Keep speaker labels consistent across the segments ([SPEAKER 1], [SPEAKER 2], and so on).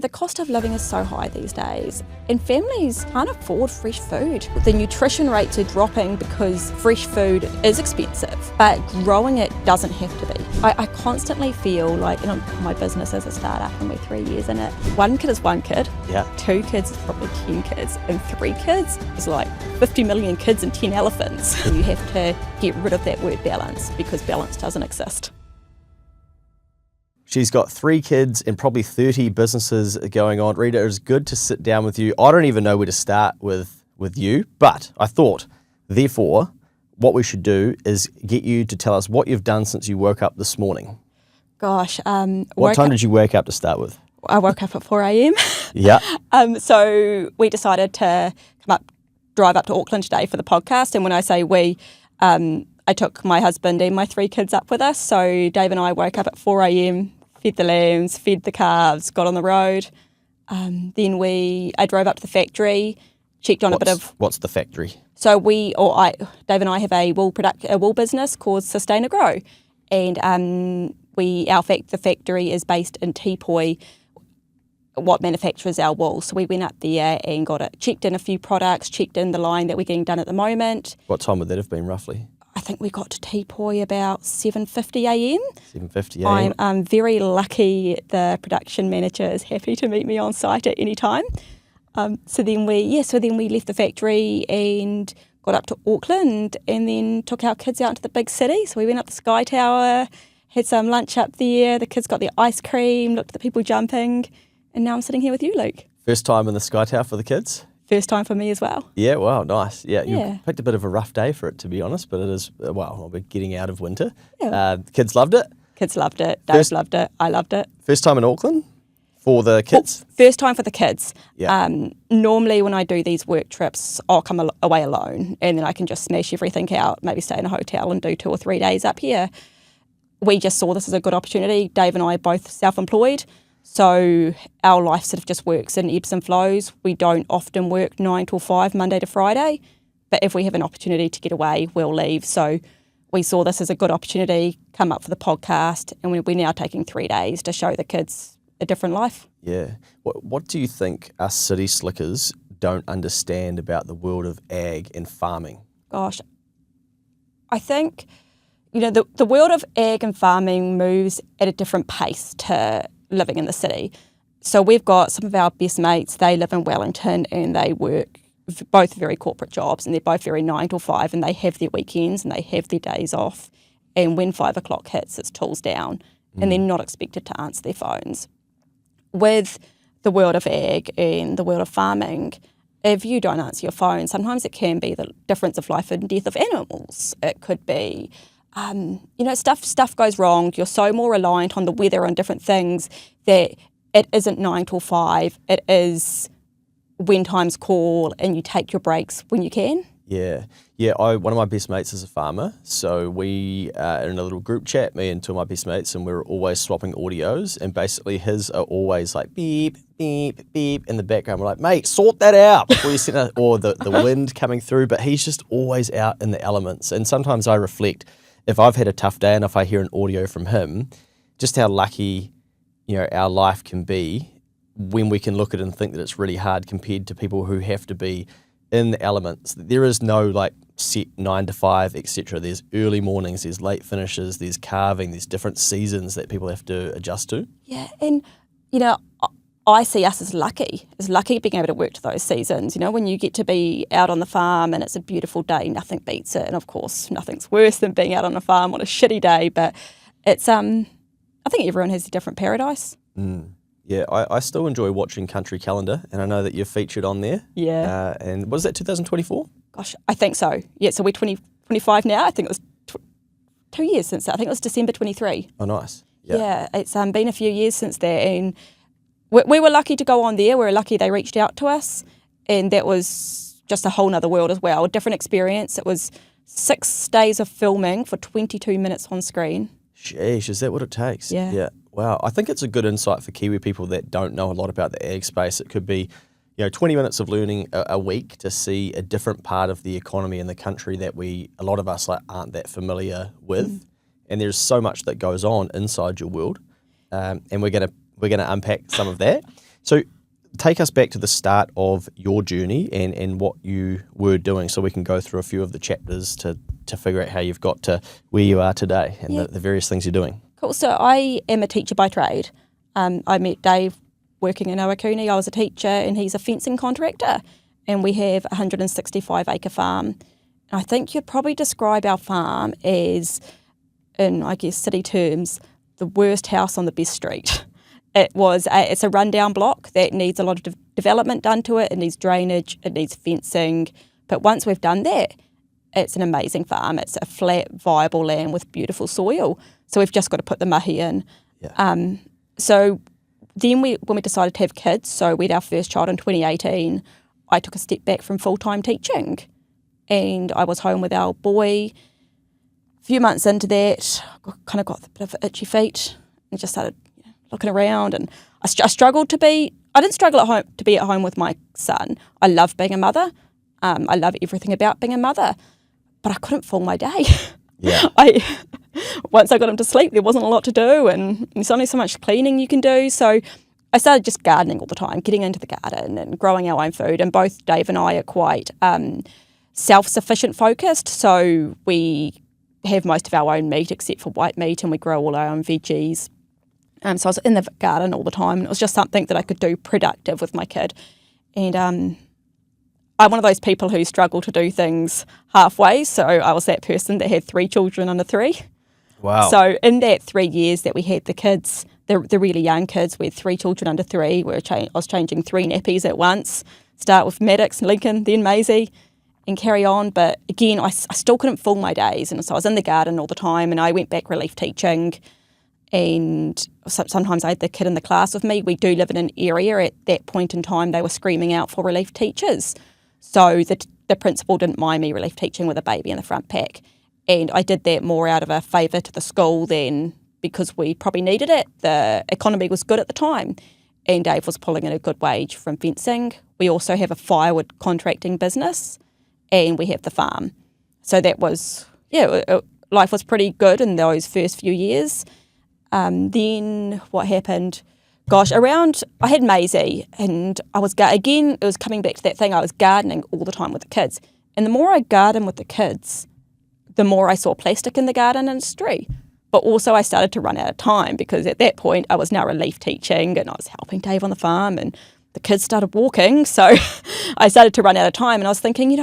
[SPEAKER 1] The cost of living is so high these days, and families can't afford fresh food. The nutrition rates are dropping because fresh food is expensive, but growing it doesn't have to be. I constantly feel like, my business is a startup and we're 3 years in it. One kid is one kid, 2 kids is probably 10 kids, and 3 kids is like 50 million kids and 10 elephants. You have to get rid of that word balance because balance doesn't exist.
[SPEAKER 2] She's got 3 kids and probably 30 businesses going on. Rita, it was good to sit down with you. I don't even know where to start with you, but I thought, therefore, what we should do is get you to tell us what you've done since you woke up this morning.
[SPEAKER 1] Gosh.
[SPEAKER 2] What time did you wake up to start with?
[SPEAKER 1] I woke up at 4 a.m.
[SPEAKER 2] Yeah.
[SPEAKER 1] So we decided to drive up to Auckland today for the podcast. And when I say we, I took my husband and my 3 kids up with us. So Dave and I woke up at 4 a.m, fed the lambs, fed the calves, got on the road. Then I drove up to the factory, checked on a bit of...
[SPEAKER 2] What's the factory?
[SPEAKER 1] So Dave and I have a wool business called Sustaina Grow. And the factory is based in Tipoi, what manufactures our wool. So we went up there and got it, checked in a few products, checked in the line that we're getting done at the moment.
[SPEAKER 2] What time would that have been roughly?
[SPEAKER 1] I think we got to Tipoi about 7:50 a.m.
[SPEAKER 2] 7:50 a.m.
[SPEAKER 1] I'm very lucky the production manager is happy to meet me on site at any time. So then we left the factory and got up to Auckland and then took our kids out into the big city. So we went up the Sky Tower, had some lunch up there. The kids got their ice cream, looked at the people jumping, and now I'm sitting here with you, Luke.
[SPEAKER 2] First time in the Sky Tower for the kids?
[SPEAKER 1] First time for me as well.
[SPEAKER 2] Yeah, wow, nice. Yeah, you picked a bit of a rough day for it, to be honest, but it is, we're getting out of winter.
[SPEAKER 1] Yeah.
[SPEAKER 2] Kids loved it?
[SPEAKER 1] Kids loved it. Dave loved it. I loved it.
[SPEAKER 2] First time in Auckland for the kids?
[SPEAKER 1] First time for the kids.
[SPEAKER 2] Yeah.
[SPEAKER 1] Normally when I do these work trips, I'll come away alone and then I can just smash everything out, maybe stay in a hotel and do 2 or 3 days up here. We just saw this as a good opportunity. Dave and I are both self-employed. So our life sort of just works in ebbs and flows. We don't often work 9 till 5, Monday to Friday. But if we have an opportunity to get away, we'll leave. So we saw this as a good opportunity, come up for the podcast, and we're now taking 3 days to show the kids a different life.
[SPEAKER 2] Yeah. What do you think us city slickers don't understand about the world of ag and farming?
[SPEAKER 1] Gosh, I think, the world of ag and farming moves at a different pace to living in the city. So we've got some of our best mates, they live in Wellington and they work both very corporate jobs and they're both very 9 till 5 and they have their weekends and they have their days off. And when 5 o'clock hits, it's tools down and they're not expected to answer their phones. With the world of ag and the world of farming, if you don't answer your phone, sometimes it can be the difference of life and death of animals. It could be stuff goes wrong. You're so more reliant on the weather and different things that it isn't 9 till 5. It is when times call and you take your breaks when you can.
[SPEAKER 2] Yeah. One of my best mates is a farmer, so we are in a little group chat, me and 2 of my best mates, and we're always swapping audios, and basically his are always like beep, beep, beep in the background. We're like, mate, sort that out before you send it, or the wind coming through, but he's just always out in the elements, and sometimes I reflect, if I've had a tough day and if I hear an audio from him, just how lucky, our life can be when we can look at it and think that it's really hard compared to people who have to be in the elements. There is no set 9 to 5, etc. There's early mornings, there's late finishes, there's carving, there's different seasons that people have to adjust to.
[SPEAKER 1] Yeah, and I see us as lucky being able to work to those seasons. When you get to be out on the farm and it's a beautiful day, nothing beats it. And of course, nothing's worse than being out on a farm on a shitty day. But it's, I think everyone has a different paradise.
[SPEAKER 2] Yeah, I still enjoy watching Country Calendar, and I know that you're featured on there.
[SPEAKER 1] Yeah.
[SPEAKER 2] And was that 2024?
[SPEAKER 1] Gosh, I think so. Yeah, so we're 25 now. I think it was 2 years since that. I think it was December 23.
[SPEAKER 2] Oh, nice.
[SPEAKER 1] Yeah, it's been a few years since that, and we were lucky to go on there. We were lucky they reached out to us, and that was just a whole nother world as well, a different experience. It was 6 days of filming for 22 minutes on screen.
[SPEAKER 2] Sheesh, is that what it takes?
[SPEAKER 1] Yeah.
[SPEAKER 2] Wow, I think it's a good insight for Kiwi people that don't know a lot about the ag space. It could be 20 minutes of learning a week to see a different part of the economy in the country that a lot of us aren't that familiar with. And there's so much that goes on inside your world, and we're going to unpack some of that. So take us back to the start of your journey and what you were doing, so we can go through a few of the chapters to figure out how you've got to where you are today and the various things you're doing.
[SPEAKER 1] Cool. So I am a teacher by trade. I met Dave working in Awakuni. I was a teacher and he's a fencing contractor, and we have a 165-acre farm. And I think you'd probably describe our farm as, in I guess city terms, the worst house on the best street. It's a rundown block that needs a lot of development done to it. It needs drainage, it needs fencing. But once we've done that, it's an amazing farm. It's a flat, viable land with beautiful soil. So we've just got to put the mahi in.
[SPEAKER 2] Yeah.
[SPEAKER 1] So then when we decided to have kids, so we had our first child in 2018, I took a step back from full-time teaching. And I was home with our boy. A few months into that, I kind of got a bit of itchy feet and just started looking around. And I struggled to be, I didn't struggle to be at home with my son. I love being a mother. I love everything about being a mother. But I couldn't fool my day.
[SPEAKER 2] Yeah.
[SPEAKER 1] Once I got him to sleep, there wasn't a lot to do, and there's only so much cleaning you can do. So I started just gardening all the time, getting into the garden and growing our own food. And both Dave and I are quite self-sufficient focused. So we have most of our own meat except for white meat, and we grow all our own veggies. So I was in the garden all the time, and it was just something that I could do productive with my kid. And I'm one of those people who struggle to do things halfway. So I was that person that had 3 children under 3.
[SPEAKER 2] Wow.
[SPEAKER 1] So in that 3 years that we had the kids, the really young kids, we had 3 children under 3. I was changing 3 nappies at once. Start with Maddox, Lincoln, then Maisie, and carry on. But again, I still couldn't fool my days. And so I was in the garden all the time, and I went back relief teaching. And sometimes I had the kid in the class with me. We do live in an area at that point in time, they were screaming out for relief teachers. So the principal didn't mind me relief teaching with a baby in the front pack. And I did that more out of a favour to the school than because we probably needed it. The economy was good at the time, and Dave was pulling in a good wage from fencing. We also have a firewood contracting business, and we have the farm. So that was, life was pretty good in those first few years. Then what happened? Gosh, I had Maisie, and I was, again, it was coming back to that thing, I was gardening all the time with the kids. And the more I garden with the kids, the more I saw plastic in the garden industry. But also I started to run out of time, because at that point I was now relief teaching and I was helping Dave on the farm, and the kids started walking. So I started to run out of time, and I was thinking,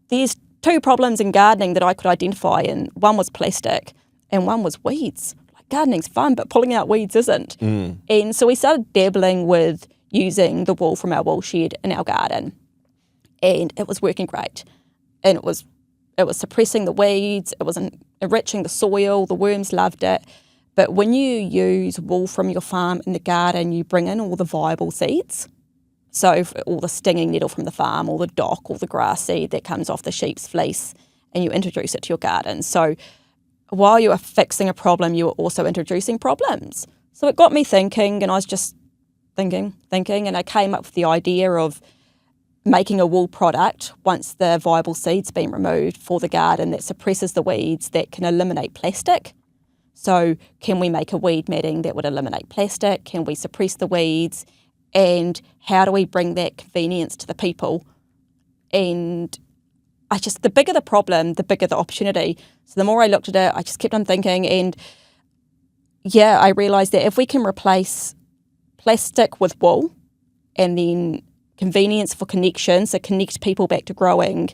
[SPEAKER 1] there's 2 problems in gardening that I could identify, and one was plastic and one was weeds. Gardening's fun, but pulling out weeds isn't. And so we started dabbling with using the wool from our wool shed in our garden, and it was working great. And it was suppressing the weeds, it was enriching the soil, the worms loved it. But when you use wool from your farm in the garden, you bring in all the viable seeds. So all the stinging nettle from the farm, all the dock, all the grass seed that comes off the sheep's fleece, and you introduce it to your garden. So while you are fixing a problem, you are also introducing problems. So it got me thinking, and I was just thinking, and I came up with the idea of making a wool product once the viable seed's been removed for the garden that suppresses the weeds, that can eliminate plastic. So can we make a weed matting that would eliminate plastic? Can we suppress the weeds? And how do we bring that convenience to the people? And the bigger the problem, the bigger the opportunity. So the more I looked at it, I just kept on thinking, and I realised that if we can replace plastic with wool, and then convenience for connection, so connect people back to growing,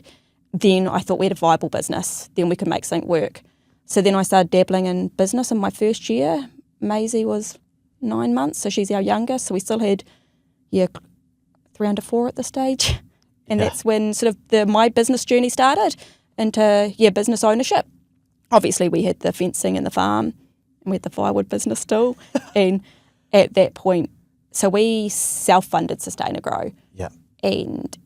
[SPEAKER 1] then I thought we had a viable business. Then we could make something work. So then I started dabbling in business in my first year. Maisie was 9 months, so she's our youngest. So we still had, 3 under 4 at this stage. And that's when sort of my business journey started into, business ownership. Obviously, we had the fencing and the farm, and we had the firewood business still. And at that point, so we self-funded Sustaina Grow.
[SPEAKER 2] Yeah.
[SPEAKER 1] And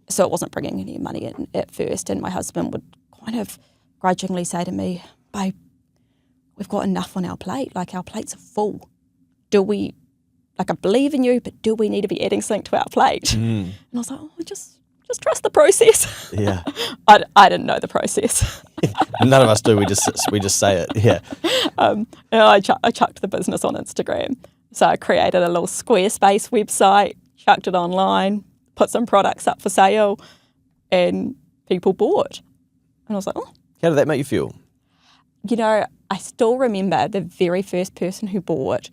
[SPEAKER 1] so it wasn't bringing any money in at first. And my husband would kind of grudgingly say to me, babe, we've got enough on our plate. Like, our plates are full. I believe in you, but do we need to be adding something to our plate? And I was like, just trust the process.
[SPEAKER 2] Yeah.
[SPEAKER 1] I didn't know the process.
[SPEAKER 2] None of us do. We just say it. Yeah.
[SPEAKER 1] I chucked the business on Instagram. So I created a little Squarespace website, chucked it online, put some products up for sale, and people bought. And I was like, oh.
[SPEAKER 2] How did that make you feel?
[SPEAKER 1] You know, I still remember the very first person who bought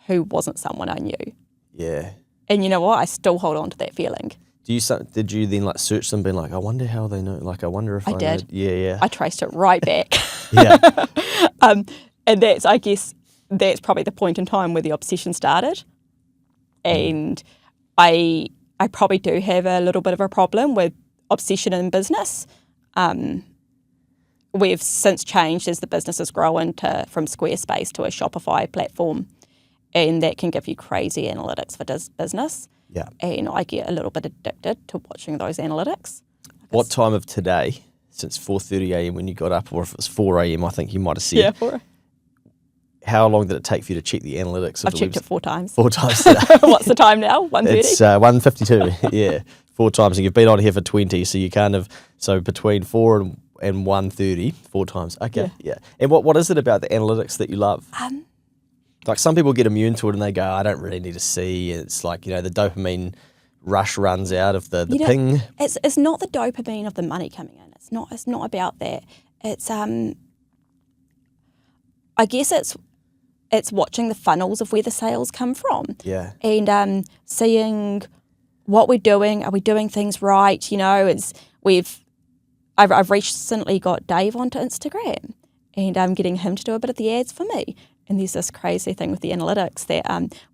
[SPEAKER 1] who wasn't someone I knew.
[SPEAKER 2] Yeah.
[SPEAKER 1] And you know what? I still hold on to that feeling.
[SPEAKER 2] Did you then like search them, being like, I wonder how they know? Like, I wonder if I
[SPEAKER 1] did.
[SPEAKER 2] Yeah.
[SPEAKER 1] I traced it right back.
[SPEAKER 2] Yeah.
[SPEAKER 1] And that's, I guess, that's probably the point in time where the obsession started. And I probably do have a little bit of a problem with obsession in business. We've since changed as the business has grown from Squarespace to a Shopify platform, and that can give you crazy analytics for business.
[SPEAKER 2] Yeah.
[SPEAKER 1] And I get a little bit addicted to watching those analytics.
[SPEAKER 2] What time of today, since 4:30 a.m. when you got up, or if it was 4 a.m, I think you might have said.
[SPEAKER 1] Yeah, 4.
[SPEAKER 2] How long did it take for you to check the analytics?
[SPEAKER 1] I've checked it 4 times.
[SPEAKER 2] 4 times today.
[SPEAKER 1] What's the time now? 1:30?
[SPEAKER 2] It's 1:52. Yeah, 4 times. And you've been on here for 20, so you so between 4 and 1:30, 4 times. Okay, yeah. And what is it about the analytics that you love? Like some people get immune to it and they go, I don't really need to see. It's like, the dopamine rush runs out of the ping.
[SPEAKER 1] It's not the dopamine of the money coming in. It's not about that. It's I guess it's watching the funnels of where the sales come from.
[SPEAKER 2] Yeah.
[SPEAKER 1] And seeing what we're doing. Are we doing things right? I've recently got Dave onto Instagram, and I'm getting him to do a bit of the ads for me. And there's this crazy thing with the analytics that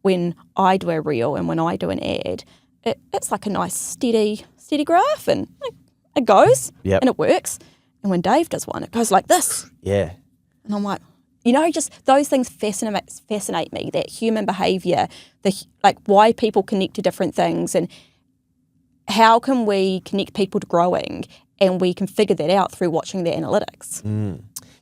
[SPEAKER 1] when I do a reel and when I do an ad, it's like a nice steady graph, and it goes and it works. And when Dave does one, it goes like this.
[SPEAKER 2] Yeah.
[SPEAKER 1] And I'm like, just those things fascinate me, that human behaviour, like why people connect to different things, and how can we connect people to growing, and we can figure that out through watching their analytics.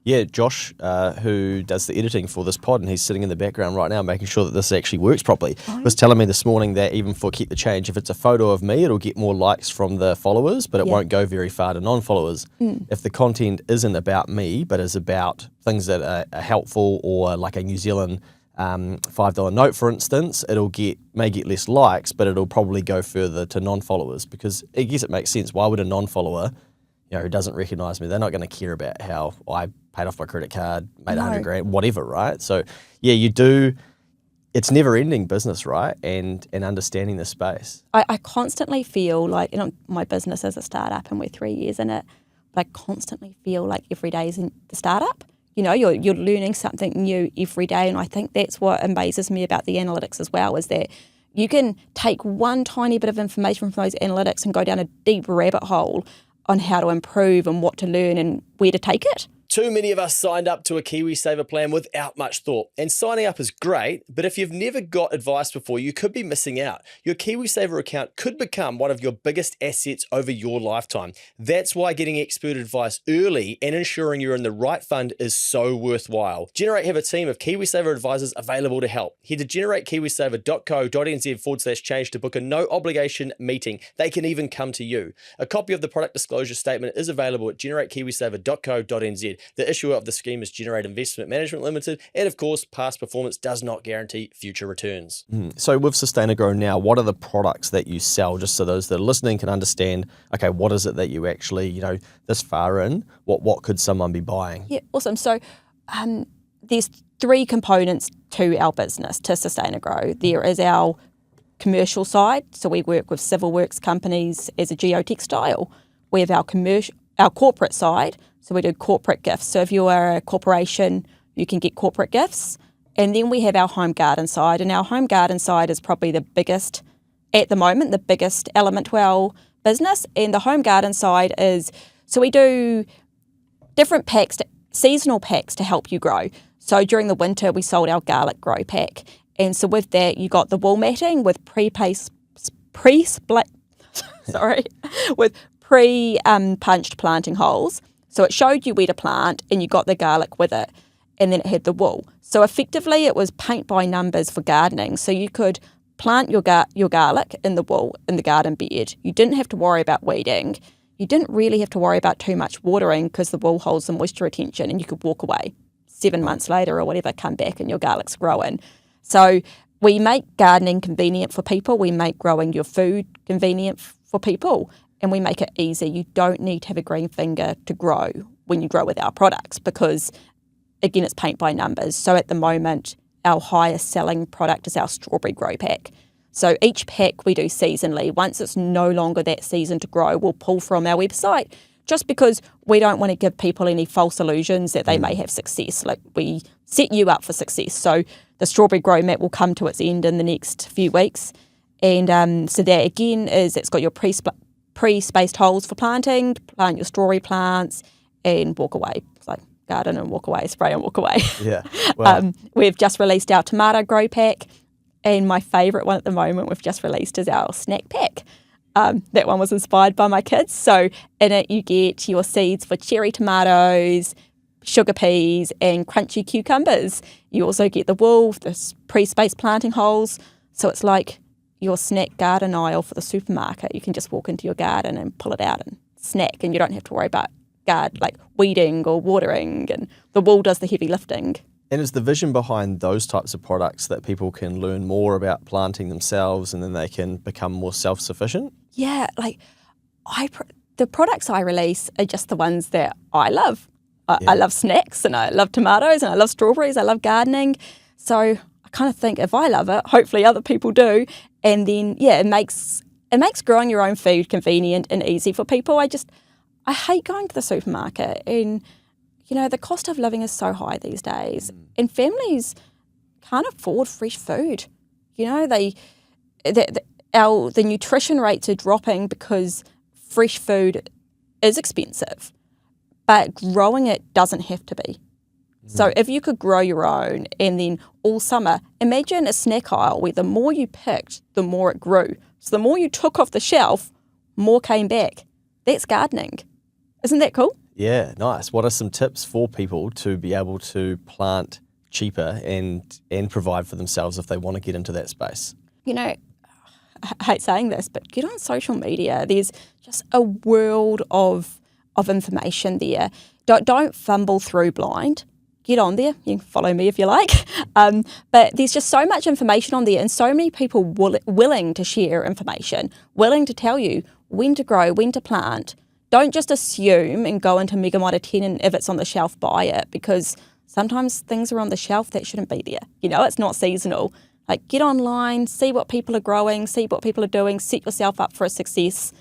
[SPEAKER 2] Yeah, Josh, who does the editing for this pod, and he's sitting in the background right now making sure that this actually works properly, was telling me this morning that even for Keep the Change, if it's a photo of me, it'll get more likes from the followers, but it won't go very far to non-followers. If the content isn't about me, but is about things that are helpful, or like a New Zealand $5 note, for instance, may get less likes, but it'll probably go further to non-followers, because I guess it makes sense. Why would a non-follower, who doesn't recognise me, they're not going to care about how I paid off my credit card, made $100,000, whatever, right? So yeah, you do. It's never-ending business, right? And understanding the space.
[SPEAKER 1] I constantly feel like, my business is a startup and we're 3 years in it, but I constantly feel like every day is in the startup. You're learning something new every day, and I think that's what amazes me about the analytics as well, is that you can take one tiny bit of information from those analytics and go down a deep rabbit hole on how to improve and what to learn and where to take it.
[SPEAKER 3] Too many of us signed up to a Kiwi Saver plan without much thought. And signing up is great, but if you've never got advice before, you could be missing out. Your Kiwi Saver account could become one of your biggest assets over your lifetime. That's why getting expert advice early and ensuring you're in the right fund is so worthwhile. Generate have a team of Kiwi Saver advisors available to help. Head to generatekiwisaver.co.nz/change to book a no obligation meeting. They can even come to you. A copy of the product disclosure statement is available at generatekiwisaver.co.nz. The issuer of the scheme is Generate Investment Management Limited, and of course, past performance does not guarantee future returns.
[SPEAKER 2] So with Sustaina Grow now, what are the products that you sell, just so those that are listening can understand, okay, what is it that you actually, this far in, what could someone be buying?
[SPEAKER 1] Yeah, awesome. So there's 3 components to our business, to Sustaina Grow. There is our commercial side, so we work with civil works companies as a geotextile. We have our corporate side, so we do corporate gifts. So if you are a corporation, you can get corporate gifts. And then we have our home garden side, and our home garden side is probably the biggest, at the moment, the biggest element to our business. And the home garden side is, so we do different packs, seasonal packs to help you grow. So during the winter, we sold our garlic grow pack. And so with that, you got the wall matting with pre-punched planting holes. So it showed you where to plant, and you got the garlic with it, and then it had the wool. So effectively it was paint by numbers for gardening. So you could plant your garlic in the wool in the garden bed. You didn't have to worry about weeding. You didn't really have to worry about too much watering, because the wool holds the moisture retention, and you could walk away 7 months later or whatever, come back and your garlic's growing. So we make gardening convenient for people. We make growing your food convenient for people, and we make it easy. You don't need to have a green finger to grow when you grow with our products because, again, it's paint by numbers. So at the moment, our highest selling product is our strawberry grow pack. So each pack we do seasonally. Once it's no longer that season to grow, we'll pull from our website just because we don't want to give people any false illusions that they may have success. Like, we set you up for success. So the strawberry grow mat will come to its end in the next few weeks. And so that, again, is it's got your pre-spaced holes for planting, to plant your strawberry plants and walk away. It's like garden and walk away, spray and walk away.
[SPEAKER 2] Yeah. Wow.
[SPEAKER 1] We've just released our tomato grow pack, and my favourite one at the moment we've just released is our snack pack. That one was inspired by my kids. So in it you get your seeds for cherry tomatoes, sugar peas and crunchy cucumbers. You also get the wool, the pre-spaced planting holes. So it's like your snack garden aisle for the supermarket. You can just walk into your garden and pull it out and snack, and you don't have to worry about weeding or watering, and the wool does the heavy lifting.
[SPEAKER 2] And is the vision behind those types of products that people can learn more about planting themselves and then they can become more self-sufficient?
[SPEAKER 1] Yeah, the products I release are just the ones that I love. I love snacks, and I love tomatoes, and I love strawberries, I love gardening. So I kind of think if I love it, hopefully other people do. And then, it makes growing your own food convenient and easy for people. I hate going to the supermarket, and the cost of living is so high these days, and families can't afford fresh food. The nutrition rates are dropping because fresh food is expensive, but growing it doesn't have to be. So if you could grow your own, and then all summer, imagine a snack aisle where the more you picked, the more it grew. So the more you took off the shelf, more came back. That's gardening. Isn't that cool?
[SPEAKER 2] Yeah, nice. What are some tips for people to be able to plant cheaper and provide for themselves if they want to get into that space?
[SPEAKER 1] I hate saying this, but get on social media. There's just a world of information there. Don't fumble through blind. Get on there. You can follow me if you like. But there's just so much information on there, and so many people willing to share information, willing to tell you when to grow, when to plant. Don't just assume and go into Mega Mitre 10, and if it's on the shelf, buy it, because sometimes things are on the shelf that shouldn't be there. It's not seasonal. Get online, see what people are growing, see what people are doing, set yourself up for a success,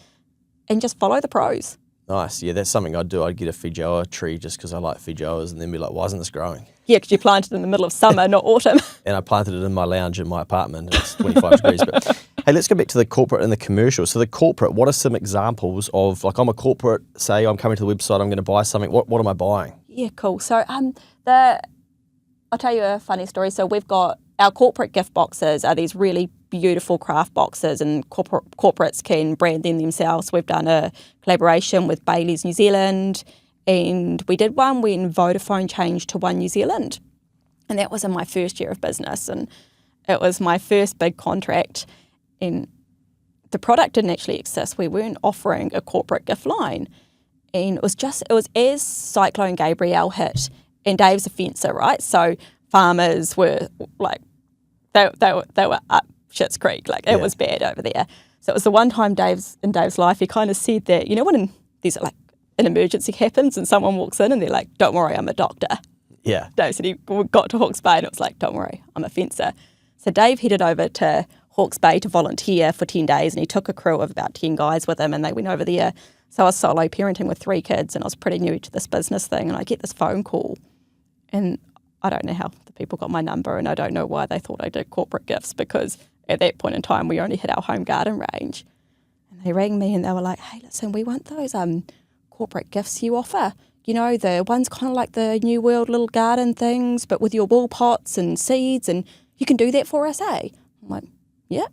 [SPEAKER 1] and just follow the pros.
[SPEAKER 2] Nice. Yeah, that's something I'd do. I'd get a feijoa tree just because I like feijoas, and then be like, why isn't this growing?
[SPEAKER 1] Yeah, because you planted it in the middle of summer, not autumn.
[SPEAKER 2] And I planted it in my lounge in my apartment, and it's 25 degrees. But hey, let's go back to the corporate and the commercial. So the corporate, what are some examples of, I'm a corporate, say I'm coming to the website, I'm going to buy something. What am I buying?
[SPEAKER 1] Yeah, cool. So I'll tell you a funny story. So we've got our corporate gift boxes are these really beautiful craft boxes, and corporates can brand them themselves. We've done a collaboration with Bailey's New Zealand, and we did one when Vodafone changed to One New Zealand. And that was in my first year of business, and it was my first big contract. And the product didn't actually exist. We weren't offering a corporate gift line. And it was as Cyclone Gabrielle hit, and Dave's a fencer, right? So farmers were like, they were up shit's creek. It was bad over there. So it was the one time in Dave's life he kind of said that, when there's an emergency happens and someone walks in and they're like, don't worry, I'm a doctor.
[SPEAKER 2] Yeah.
[SPEAKER 1] Dave said he got to Hawke's Bay and it was like, don't worry, I'm a fencer. So Dave headed over to Hawke's Bay to volunteer for 10 days, and he took a crew of about 10 guys with him, and they went over there. So I was solo parenting with 3 kids, and I was pretty new to this business thing, and I get this phone call, and I don't know how the people got my number, and I don't know why they thought I did corporate gifts, because at that point in time we only had our home garden range. And they rang me and they were like, hey, listen, we want those corporate gifts you offer. The ones kind of like the New World little garden things, but with your wool pots and seeds, and you can do that for us, eh? I'm like, yeah.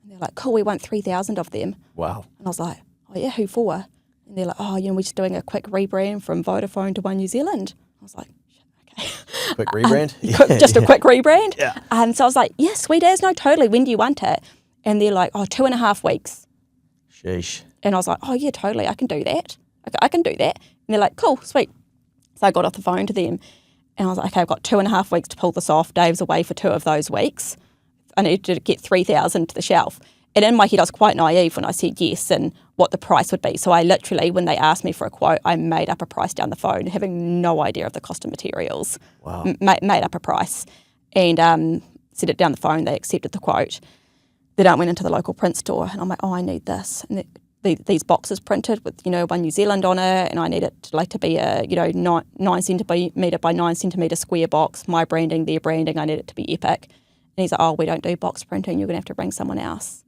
[SPEAKER 1] And they're like, cool, we want 3,000 of them.
[SPEAKER 2] Wow.
[SPEAKER 1] And I was like, oh yeah, who for? And they're like, oh, we're just doing a quick rebrand from Vodafone to One New Zealand. I was like, okay.
[SPEAKER 2] Quick rebrand?
[SPEAKER 1] Just a quick rebrand?
[SPEAKER 2] Yeah.
[SPEAKER 1] And so I was like, yeah, sweet as, no, totally. When do you want it? And they're like, 2.5 weeks.
[SPEAKER 2] Sheesh.
[SPEAKER 1] And I was like, oh yeah, totally, I can do that. I can do that. And they're like, cool, sweet. So I got off the phone to them, and I was like, okay, I've got 2.5 weeks to pull this off. Dave's away for 2 of those weeks. needed to get 3,000 to the shelf. And in my head, I was quite naive when I said yes and what the price would be. So I literally, when they asked me for a quote, I made up a price down the phone, having no idea of the cost of materials.
[SPEAKER 2] Wow.
[SPEAKER 1] Made up a price and said it down the phone. They accepted the quote. Then I went into the local print store and I'm like, oh, I need this. And these boxes printed with, One New Zealand on it, and I need it to be a, 9 centimetre by 9 centimetre square box, my branding, their branding, I need it to be epic. And he's like, oh, we don't do box printing, you're going to have to bring someone else.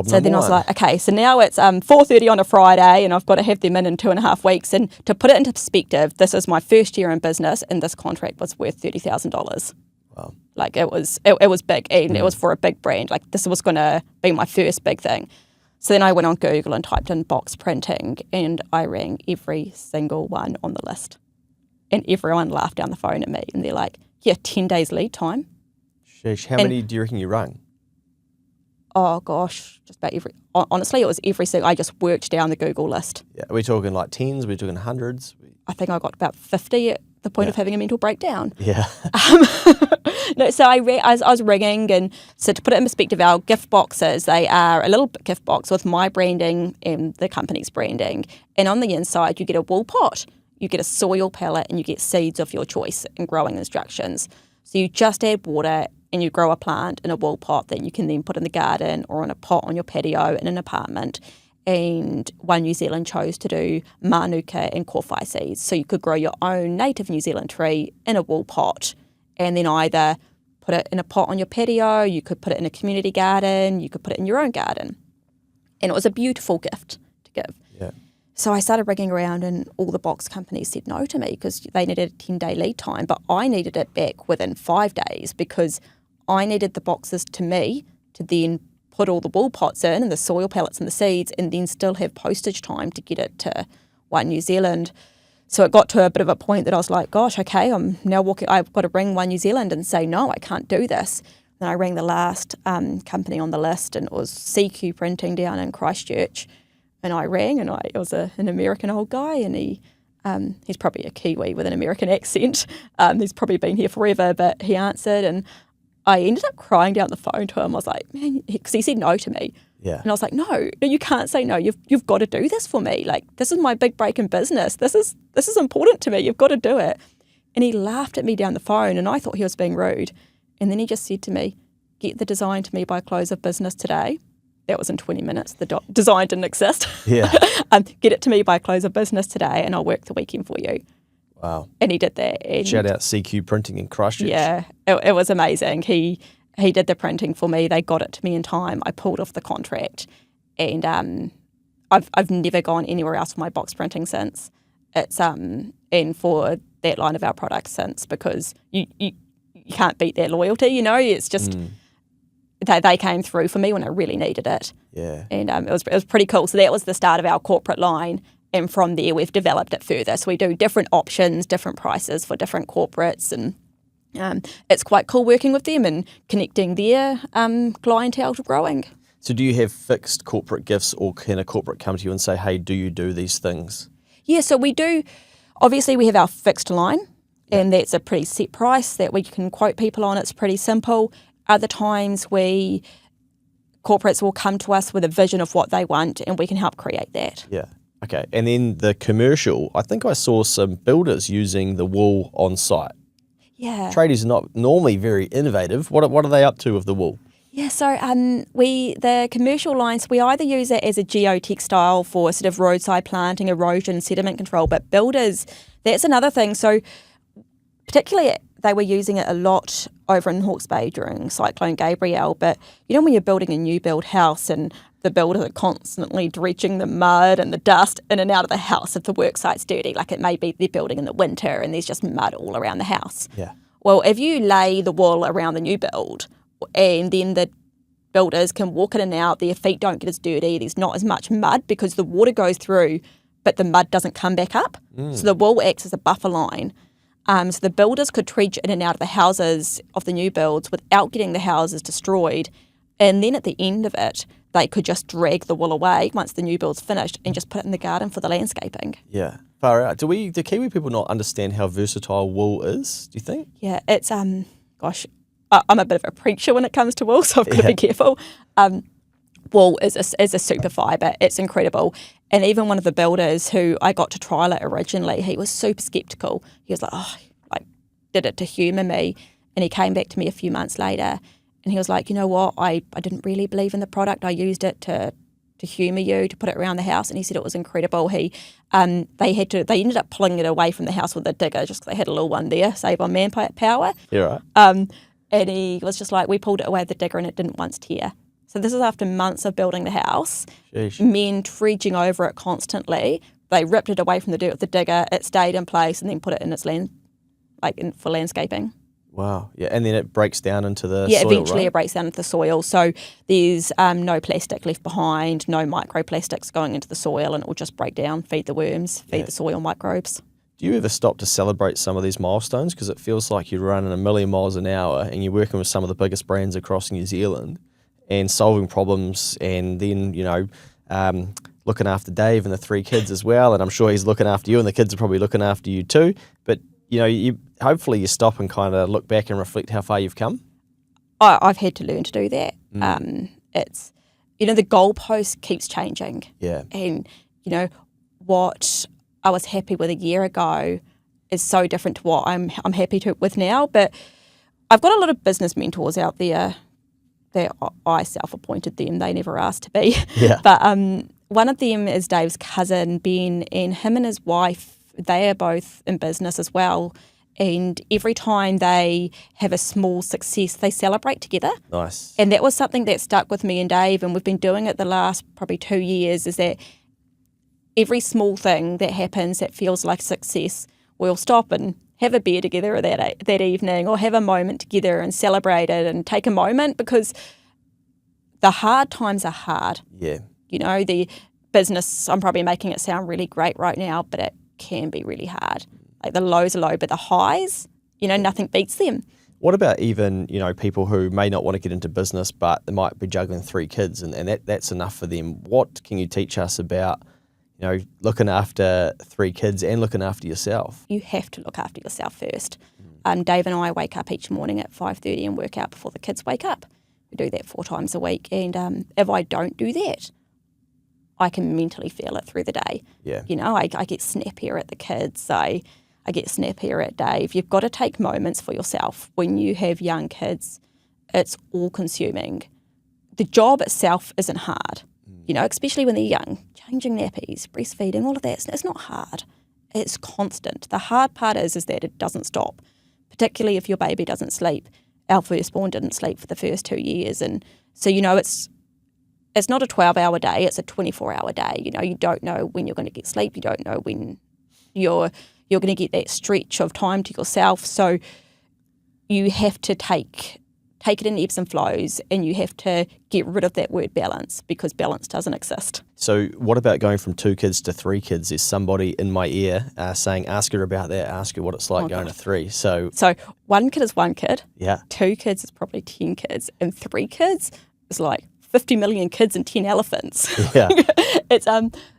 [SPEAKER 1] So then I was like, okay, so now it's 4:30 on a Friday and I've got to have them in 2.5 weeks. And to put it into perspective, this is my first year in business and this contract was worth $30,000.
[SPEAKER 2] Wow.
[SPEAKER 1] Like it was big and it was for a big brand. Like this was going to be my first big thing. So then I went on Google and typed in box printing and I rang every single one on the list. And everyone laughed down the phone at me and they're like, yeah, 10 days lead time.
[SPEAKER 2] Sheesh. How many do you reckon you rung?
[SPEAKER 1] Oh gosh, just about honestly, it was every single, I just worked down the Google list.
[SPEAKER 2] Yeah. Are we talking like tens? Are we talking hundreds?
[SPEAKER 1] I think I got about 50 at the point of having a mental breakdown.
[SPEAKER 2] Yeah.
[SPEAKER 1] No, so I was ringing, and so to put it in perspective, our gift boxes, they are a little gift box with my branding and the company's branding. And on the inside, you get a wool pot, you get a soil palette, and you get seeds of your choice and growing instructions. So you just add water and you grow a plant in a wool pot that you can then put in the garden or in a pot on your patio in an apartment. And One New Zealand chose to do manuka and kowhai seeds. So you could grow your own native New Zealand tree in a wool pot and then either put it in a pot on your patio, you could put it in a community garden, you could put it in your own garden. And it was a beautiful gift to give.
[SPEAKER 2] Yeah.
[SPEAKER 1] So I started ringing around and all the box companies said no to me because they needed a 10-day lead time, but I needed it back within 5 days because I needed the boxes to me to then put all the wool pots in and the soil pellets and the seeds and then still have postage time to get it to One New Zealand. So it got to a bit of a point that I was like, gosh, okay, I'm now I've got to ring One New Zealand and say, no, I can't do this. Then I rang the last company on the list and it was CQ Printing down in Christchurch. And I rang and it was an American old guy and he's probably a Kiwi with an American accent. He's probably been here forever, but he answered and I ended up crying down the phone to him. I was like, man, because he said no to me.
[SPEAKER 2] Yeah.
[SPEAKER 1] And I was like, no, you can't say no. You've got to do this for me. Like, this is my big break in business. This is important to me. You've got to do it. And he laughed at me down the phone and I thought he was being rude. And then he just said to me, get the design to me by close of business today. That was in 20 minutes. The design didn't exist.
[SPEAKER 2] Yeah.
[SPEAKER 1] Get it to me by close of business today and I'll work the weekend for you.
[SPEAKER 2] Wow.
[SPEAKER 1] And he did that. And
[SPEAKER 2] shout out CQ Printing in Christchurch.
[SPEAKER 1] yeah, it was amazing. He did the printing for me. They got it to me in time. I pulled off the contract, and I've never gone anywhere else for my box printing since. It's and for that line of our products since because you can't beat their loyalty. It's just they came through for me when I really needed it.
[SPEAKER 2] Yeah,
[SPEAKER 1] and it was pretty cool. So that was the start of our corporate line. And from there, we've developed it further. So we do different options, different prices for different corporates. And it's quite cool working with them and connecting their clientele to growing.
[SPEAKER 2] So do you have fixed corporate gifts or can a corporate come to you and say, hey, do you do these things?
[SPEAKER 1] Yeah, so we do. Obviously, we have our fixed line. And that's a pretty set price that we can quote people on. It's pretty simple. Other times, corporates will come to us with a vision of what they want and we can help create that.
[SPEAKER 2] Yeah. Okay, and then the commercial, I think I saw some builders using the wool on site.
[SPEAKER 1] Yeah.
[SPEAKER 2] Tradies are not normally very innovative. What are they up to with the wool?
[SPEAKER 1] Yeah, so the commercial lines, we either use it as a geotextile for sort of roadside planting, erosion, sediment control, but builders, that's another thing. So particularly they were using it a lot over in Hawke's Bay during Cyclone Gabrielle, but when you're building a new build house and the builders are constantly dredging the mud and the dust in and out of the house if the work site's dirty, like it may be they're building in the winter and there's just mud all around the house.
[SPEAKER 2] Yeah.
[SPEAKER 1] Well, if you lay the wool around the new build and then the builders can walk in and out, their feet don't get as dirty, there's not as much mud because the water goes through but the mud doesn't come back up. So the wool acts as a buffer line. So the builders could trudge in and out of the houses of the new builds without getting the houses destroyed. And then at the end of it, they could just drag the wool away once the new build's finished and just put it in the garden for the landscaping.
[SPEAKER 2] Yeah, far out. Do Kiwi people not understand how versatile wool is, do you think?
[SPEAKER 1] Yeah, it's, I'm a bit of a preacher when it comes to wool, so I've got to be careful. Wool is a super fibre. It's incredible. And even one of the builders who I got to trial it originally, he was super sceptical. He was like, oh, I did it to humour me. And he came back to me a few months later and he was like, you know what, I didn't really believe in the product. I used it to humour you, to put it around the house. And he said it was incredible. They ended up pulling it away from the house with a digger just because they had a little one there, save on manpower.
[SPEAKER 2] Yeah, right.
[SPEAKER 1] And he was just like, we pulled it away with the digger and it didn't once tear. So this is after months of building the house,
[SPEAKER 2] Sheesh.
[SPEAKER 1] men trudging over it constantly. They ripped it away from the dirt with the digger. It stayed in place and then put it in its for landscaping.
[SPEAKER 2] Wow. Yeah, and then it breaks down into the soil,
[SPEAKER 1] Eventually
[SPEAKER 2] right?
[SPEAKER 1] it breaks down into the soil. So there's no plastic left behind, no microplastics going into the soil, and it will just break down, feed the worms, feed the soil microbes.
[SPEAKER 2] Do you ever stop to celebrate some of these milestones? Because it feels like you're running 1,000,000 miles an hour and you're working with some of the biggest brands across New Zealand and solving problems, and then, looking after Dave and the 3 kids as well. And I'm sure he's looking after you, and the kids are probably looking after you too. But, hopefully you stop and kind of look back and reflect how far you've come.
[SPEAKER 1] I've had to learn to do that. It's, the goalpost keeps changing.
[SPEAKER 2] Yeah.
[SPEAKER 1] And, what I was happy with a year ago is so different to what I'm happy with now. But I've got a lot of business mentors out there that I self-appointed them. They never asked to be.
[SPEAKER 2] Yeah.
[SPEAKER 1] But one of them is Dave's cousin, Ben, and him and his wife, they are both in business as well. And every time they have a small success, they celebrate together.
[SPEAKER 2] Nice.
[SPEAKER 1] And that was something that stuck with me and Dave, and we've been doing it the last probably 2 years, is that every small thing that happens that feels like success, we'll stop and have a beer together that evening, or have a moment together and celebrate it and take a moment, because the hard times are hard.
[SPEAKER 2] Yeah.
[SPEAKER 1] The business, I'm probably making it sound really great right now, but it can be really hard. Like the lows are low, but the highs, nothing beats them.
[SPEAKER 2] What about even, people who may not want to get into business, but they might be juggling 3 kids and that's enough for them? What can you teach us about, looking after 3 kids and looking after yourself?
[SPEAKER 1] You have to look after yourself first. Dave and I wake up each morning at 5:30 and work out before the kids wake up. We do that 4 times a week. And if I don't do that, I can mentally feel it through the day.
[SPEAKER 2] Yeah.
[SPEAKER 1] I get snappier at the kids. I get snappier at Dave. You've got to take moments for yourself. When you have young kids, it's all-consuming. The job itself isn't hard, especially when they're young. Changing nappies, breastfeeding, all of that, it's not hard. It's constant. The hard part is that it doesn't stop, particularly if your baby doesn't sleep. Our firstborn didn't sleep for the first 2 years. And so, it's not a 12-hour day, it's a 24-hour day. You don't know when you're going to get sleep. You don't know when you're going to get that stretch of time to yourself. So you have to take it in ebbs and flows, and you have to get rid of that word balance, because balance doesn't exist.
[SPEAKER 2] So what about going from 2 kids to 3 kids? There's somebody in my ear saying, ask her about that, ask her what it's like going to 3. So
[SPEAKER 1] 1 kid is 1 kid.
[SPEAKER 2] Yeah.
[SPEAKER 1] 2 kids is probably 10 kids. And 3 kids is like 50 million kids and 10 elephants.
[SPEAKER 2] Yeah.
[SPEAKER 1] It's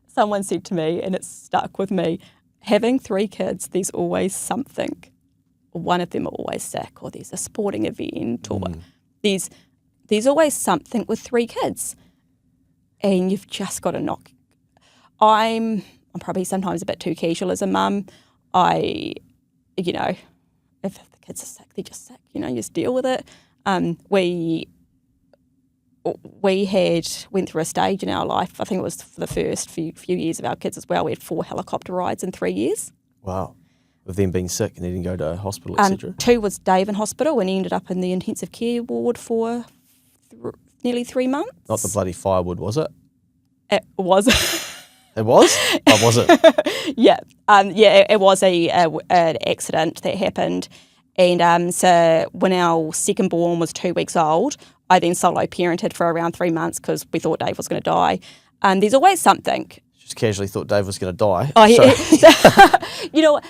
[SPEAKER 1] someone said to me, and it's stuck with me, having 3 kids, there's always something. One of them are always sick, or there's a sporting event, or there's always something with 3 kids. And you've just got to knock. I'm probably sometimes a bit too casual as a mum. If the kids are sick, they're just sick. You just deal with it. We went through a stage in our life, I think it was for the first few years of our kids as well, we had 4 helicopter rides in 3 years.
[SPEAKER 2] Wow. With them being sick and needing to go to hospital, etc.
[SPEAKER 1] 2 was Dave in hospital, and he ended up in the intensive care ward for nearly 3 months.
[SPEAKER 2] Not the bloody firewood, was it?
[SPEAKER 1] It was.
[SPEAKER 2] It was? Or was it?
[SPEAKER 1] Yeah. It was an accident that happened. And so when our second born was 2 weeks old, I then solo parented for around 3 months because we thought Dave was going to die. There's always something.
[SPEAKER 2] Just casually thought Dave was going to die.
[SPEAKER 1] Oh, yeah.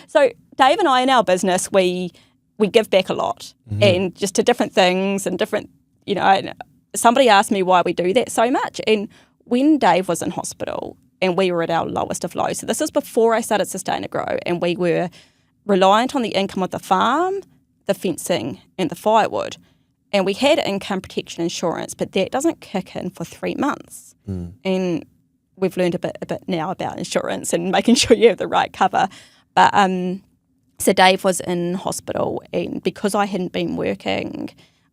[SPEAKER 1] So Dave and I in our business, we give back a lot, and just to different things and different, and somebody asked me why we do that so much. And when Dave was in hospital and we were at our lowest of lows, so this was before I started Sustaina Grow, and we were reliant on the income of the farm, the fencing and the firewood. And we had income protection insurance, but that doesn't kick in for 3 months. And we've learned a bit now about insurance and making sure you have the right cover. But so Dave was in hospital, and because I hadn't been working,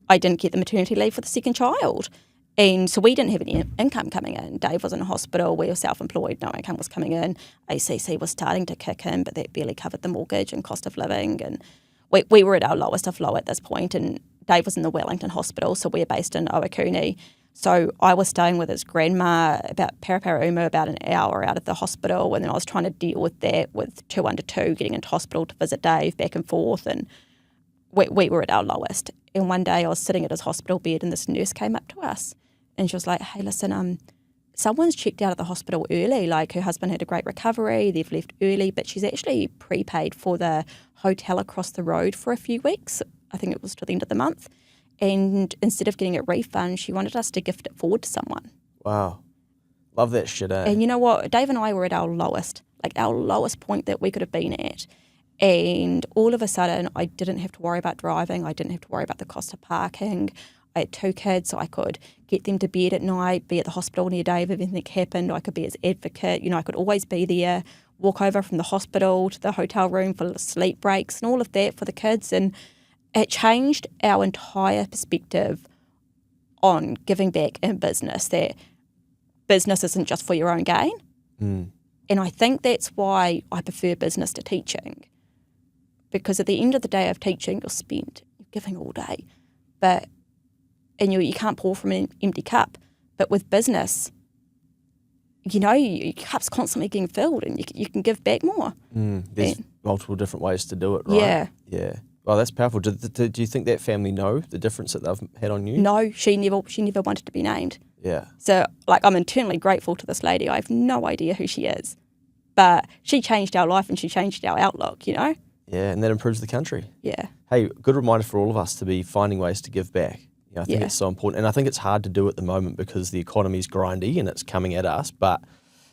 [SPEAKER 1] I didn't get the maternity leave for the second child. And so we didn't have any income coming in. Dave was in hospital, we were self-employed, no income was coming in. ACC was starting to kick in, but that barely covered the mortgage and cost of living. And we were at our lowest of low at this point, and Dave was in the Wellington Hospital, so we're based in Owakuni. So I was staying with his grandma about Paraparaumu, about an hour out of the hospital, and then I was trying to deal with that with 2 under 2, getting into hospital to visit Dave back and forth, and we were at our lowest. And one day I was sitting at his hospital bed and this nurse came up to us and she was like, hey, listen, someone's checked out of the hospital early. Like, her husband had a great recovery, they've left early, but she's actually prepaid for the hotel across the road for a few weeks. I think it was till the end of the month. And instead of getting a refund, she wanted us to gift it forward to someone.
[SPEAKER 2] Wow. Love that shit, eh?
[SPEAKER 1] And you know what? Dave and I were at our lowest point that we could have been at. And all of a sudden, I didn't have to worry about driving. I didn't have to worry about the cost of parking. I had 2 kids, so I could get them to bed at night, be at the hospital near Dave if anything happened. I could be his advocate. You know, I could always be there, walk over from the hospital to the hotel room for sleep breaks and all of that for the kids. And it changed our entire perspective on giving back in business, that business isn't just for your own gain. And I think that's why I prefer business to teaching. Because at the end of the day of teaching, you're spent, you're giving all day. And you can't pour from an empty cup. But with business, you know, your cup's constantly getting filled and you can give back more.
[SPEAKER 2] There's multiple different ways to do it, right?
[SPEAKER 1] Yeah.
[SPEAKER 2] Yeah. Well, that's powerful. Do you think that family know the difference that they've had on you?
[SPEAKER 1] No, she never wanted to be named.
[SPEAKER 2] Yeah.
[SPEAKER 1] So, like, I'm eternally grateful to this lady. I have no idea who she is. But she changed our life and she changed our outlook, you know?
[SPEAKER 2] Yeah, and that improves the country.
[SPEAKER 1] Yeah.
[SPEAKER 2] Hey, good reminder for all of us to be finding ways to give back. You know, I think it's so important. And I think it's hard to do at the moment because the economy's grindy and it's coming at us. But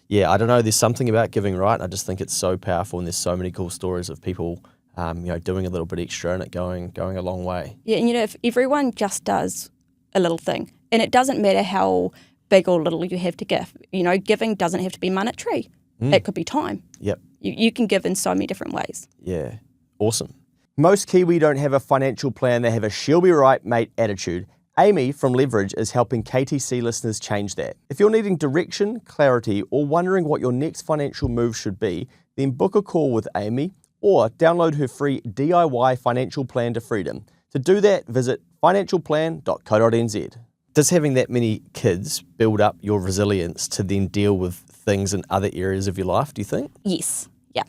[SPEAKER 2] yeah, I don't know, there's something about giving, right? I just think it's so powerful and there's so many cool stories of people doing a little bit extra and it going a long way. Yeah,
[SPEAKER 1] and you know, if everyone just does a little thing, and it doesn't matter how big or little you have to give, you know, giving doesn't have to be monetary. It could be time.
[SPEAKER 2] Yep.
[SPEAKER 1] You can give in so many different ways.
[SPEAKER 2] Yeah, awesome. Most Kiwi don't have a financial plan, they have a she'll be right mate attitude. Amy from Leverage is helping KTC listeners change that. If you're needing direction, clarity, or wondering what your next financial move should be, then book a call with Amy or download her free DIY financial plan to freedom. To do that, visit financialplan.co.nz. Does having that many kids build up your resilience to then deal with things in other areas of your life, do you think?
[SPEAKER 1] Yes. Yeah.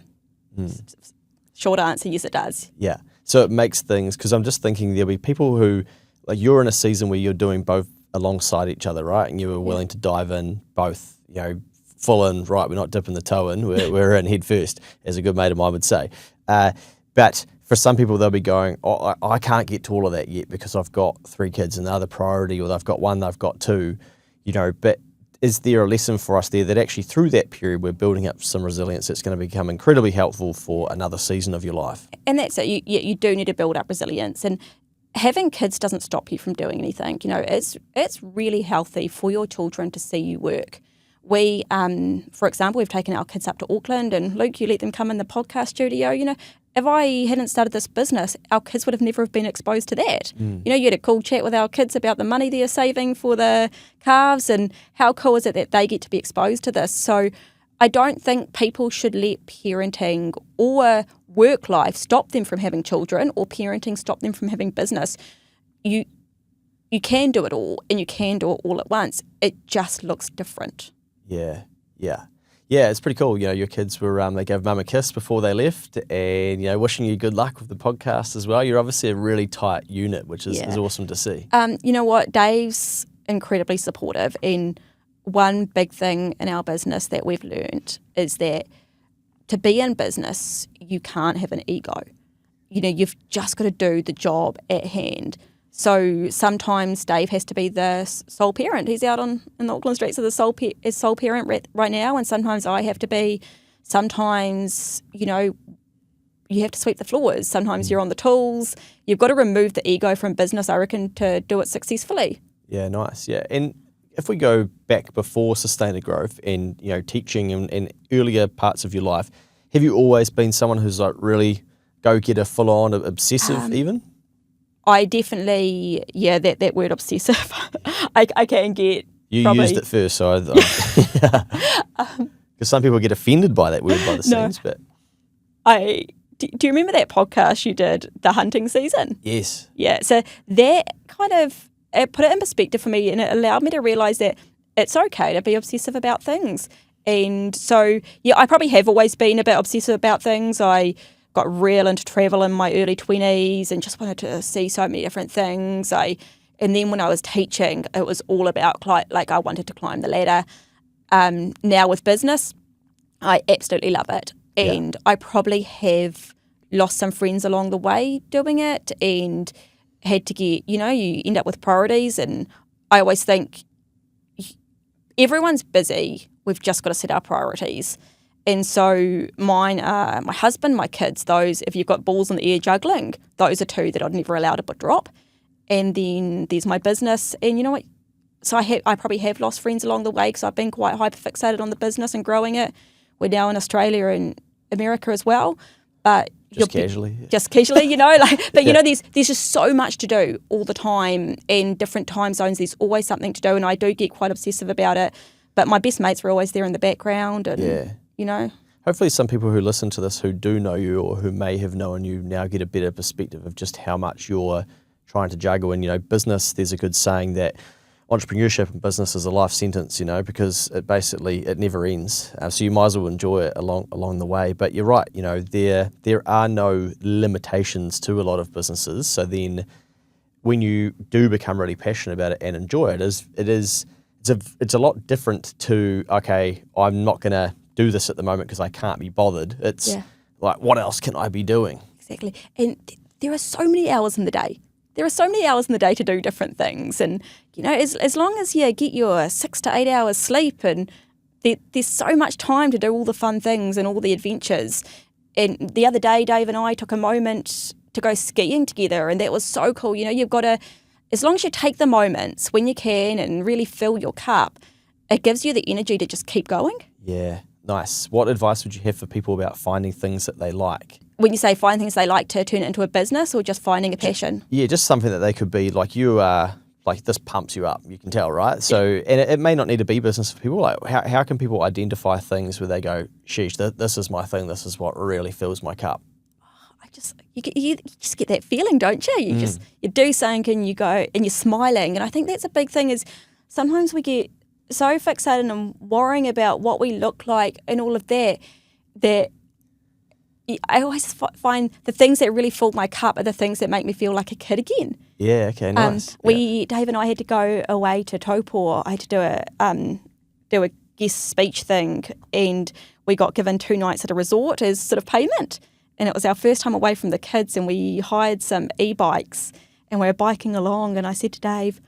[SPEAKER 1] Short answer, yes, it does.
[SPEAKER 2] Yeah. So it makes things, because I'm just thinking there'll be people who, like, you're in a season where you're doing both alongside each other, right? And you were willing to dive in both, you know, full in, right? We're not dipping the toe in, we're in head first, as a good mate of mine would say. But for some people, they'll be going, oh, I can't get to all of that yet because I've got 3 kids and they're the priority, or they've got 1, they've got 2, you know. But is there a lesson for us there that actually through that period we're building up some resilience that's going to become incredibly helpful for another season of your life? And
[SPEAKER 1] that's it. You do need to build up resilience. And having kids doesn't stop you from doing anything. You know, it's really healthy for your children to see you work. We, for example, we've taken our kids up to Auckland, and Luke, you let them come in the podcast studio. You know, if I hadn't started this business, our kids would have never have been exposed to that. You know, you had a cool chat with our kids about the money they're saving for the calves, and how cool is it that they get to be exposed to this. So I don't think people should let parenting or work life stop them from having children, or parenting stop them from having business. You can do it all, and you can do it all at once. It just looks different. Yeah, it's pretty cool. You know, your kids were, they gave mum a kiss before they left, and, you know, wishing you good luck with the podcast as well. You're obviously a really tight unit, which is awesome to see. You know what? Dave's incredibly supportive, and one big thing in our business that we've learned is that to be in business, you can't have an ego. You know, you've just got to do the job at hand. So sometimes Dave has to be the sole parent. He's out in the Auckland streets as sole parent right now, and sometimes I have to be. Sometimes, you know, you have to sweep the floors. Sometimes you're on the tools. You've got to remove the ego from business, I reckon, to do it successfully.
[SPEAKER 2] Yeah, nice. Yeah. And if we go back before Sustaina Growth and, teaching and earlier parts of your life, have you always been someone who's like really go-getter, full-on, obsessive even?
[SPEAKER 1] I definitely, that word obsessive, I can get.
[SPEAKER 2] You
[SPEAKER 1] probably,
[SPEAKER 2] used it first, so because some people get offended by that word by the seams, but
[SPEAKER 1] do you remember that podcast you did, the hunting season?
[SPEAKER 2] yes.
[SPEAKER 1] Yeah, so that kind of it put it in perspective for me, and it allowed me to realise that it's okay to be obsessive about things. And so, I probably have always been a bit obsessive about things. I got real into travel in my early 20s and just wanted to see so many different things. And then when I was teaching, it was all about like I wanted to climb the ladder. Now with business, I absolutely love it. And I probably have lost some friends along the way doing it and had to get, you end up with priorities. And I always think everyone's busy. We've just got to set our priorities. And so mine are my husband, my kids, those, if you've got balls in the air juggling, those are two that I'd never allow to drop. And then there's my business. And you know what? So I probably have lost friends along the way because I've been quite hyper-fixated on the business and growing it. We're now in Australia and America as well. But
[SPEAKER 2] Just casually,
[SPEAKER 1] there's just so much to do all the time, and different time zones, there's always something to do, and I do get quite obsessive about it. But my best mates are always there in the background, and
[SPEAKER 2] Hopefully some people who listen to this who do know you or who may have known you now get a better perspective of just how much you're trying to juggle. And, business, there's a good saying that entrepreneurship and business is a life sentence, because it never ends. So you might as well enjoy it along the way. But you're right, there are no limitations to a lot of businesses. So then when you do become really passionate about it and enjoy it, it's a lot different to, okay, I'm not going to do this at the moment because I can't be bothered. It's like, what else can I be doing?
[SPEAKER 1] Exactly. And there are so many hours in the day. There are so many hours in the day to do different things. And, as long as you get your 6 to 8 hours sleep, and there's so much time to do all the fun things and all the adventures. And the other day, Dave and I took a moment to go skiing together, and that was so cool. You've got to, as long as you take the moments when you can and really fill your cup, it gives you the energy to just keep going.
[SPEAKER 2] Yeah, nice. What advice would you have for people about finding things that they like?
[SPEAKER 1] When you say find things they like, to turn it into a business, or just finding a passion?
[SPEAKER 2] Yeah, just something that they could be like, you are, like this pumps you up, you can tell, right? So, and it may not need to be business for people. Like, how can people identify things where they go, sheesh, this is my thing, this is what really fills my cup?
[SPEAKER 1] You just get that feeling, don't you? You do something and you go and you're smiling. And I think that's a big thing, is sometimes we get so fixated and worrying about what we look like and all of that I always find the things that really fill my cup are the things that make me feel like a kid again.
[SPEAKER 2] Yeah, okay, nice.
[SPEAKER 1] Dave and I had to go away to Taupo. I had to do a guest speech thing, and we got given 2 nights at a resort as sort of payment. And it was our first time away from the kids, and we hired some e-bikes, and we were biking along, and I said to Dave,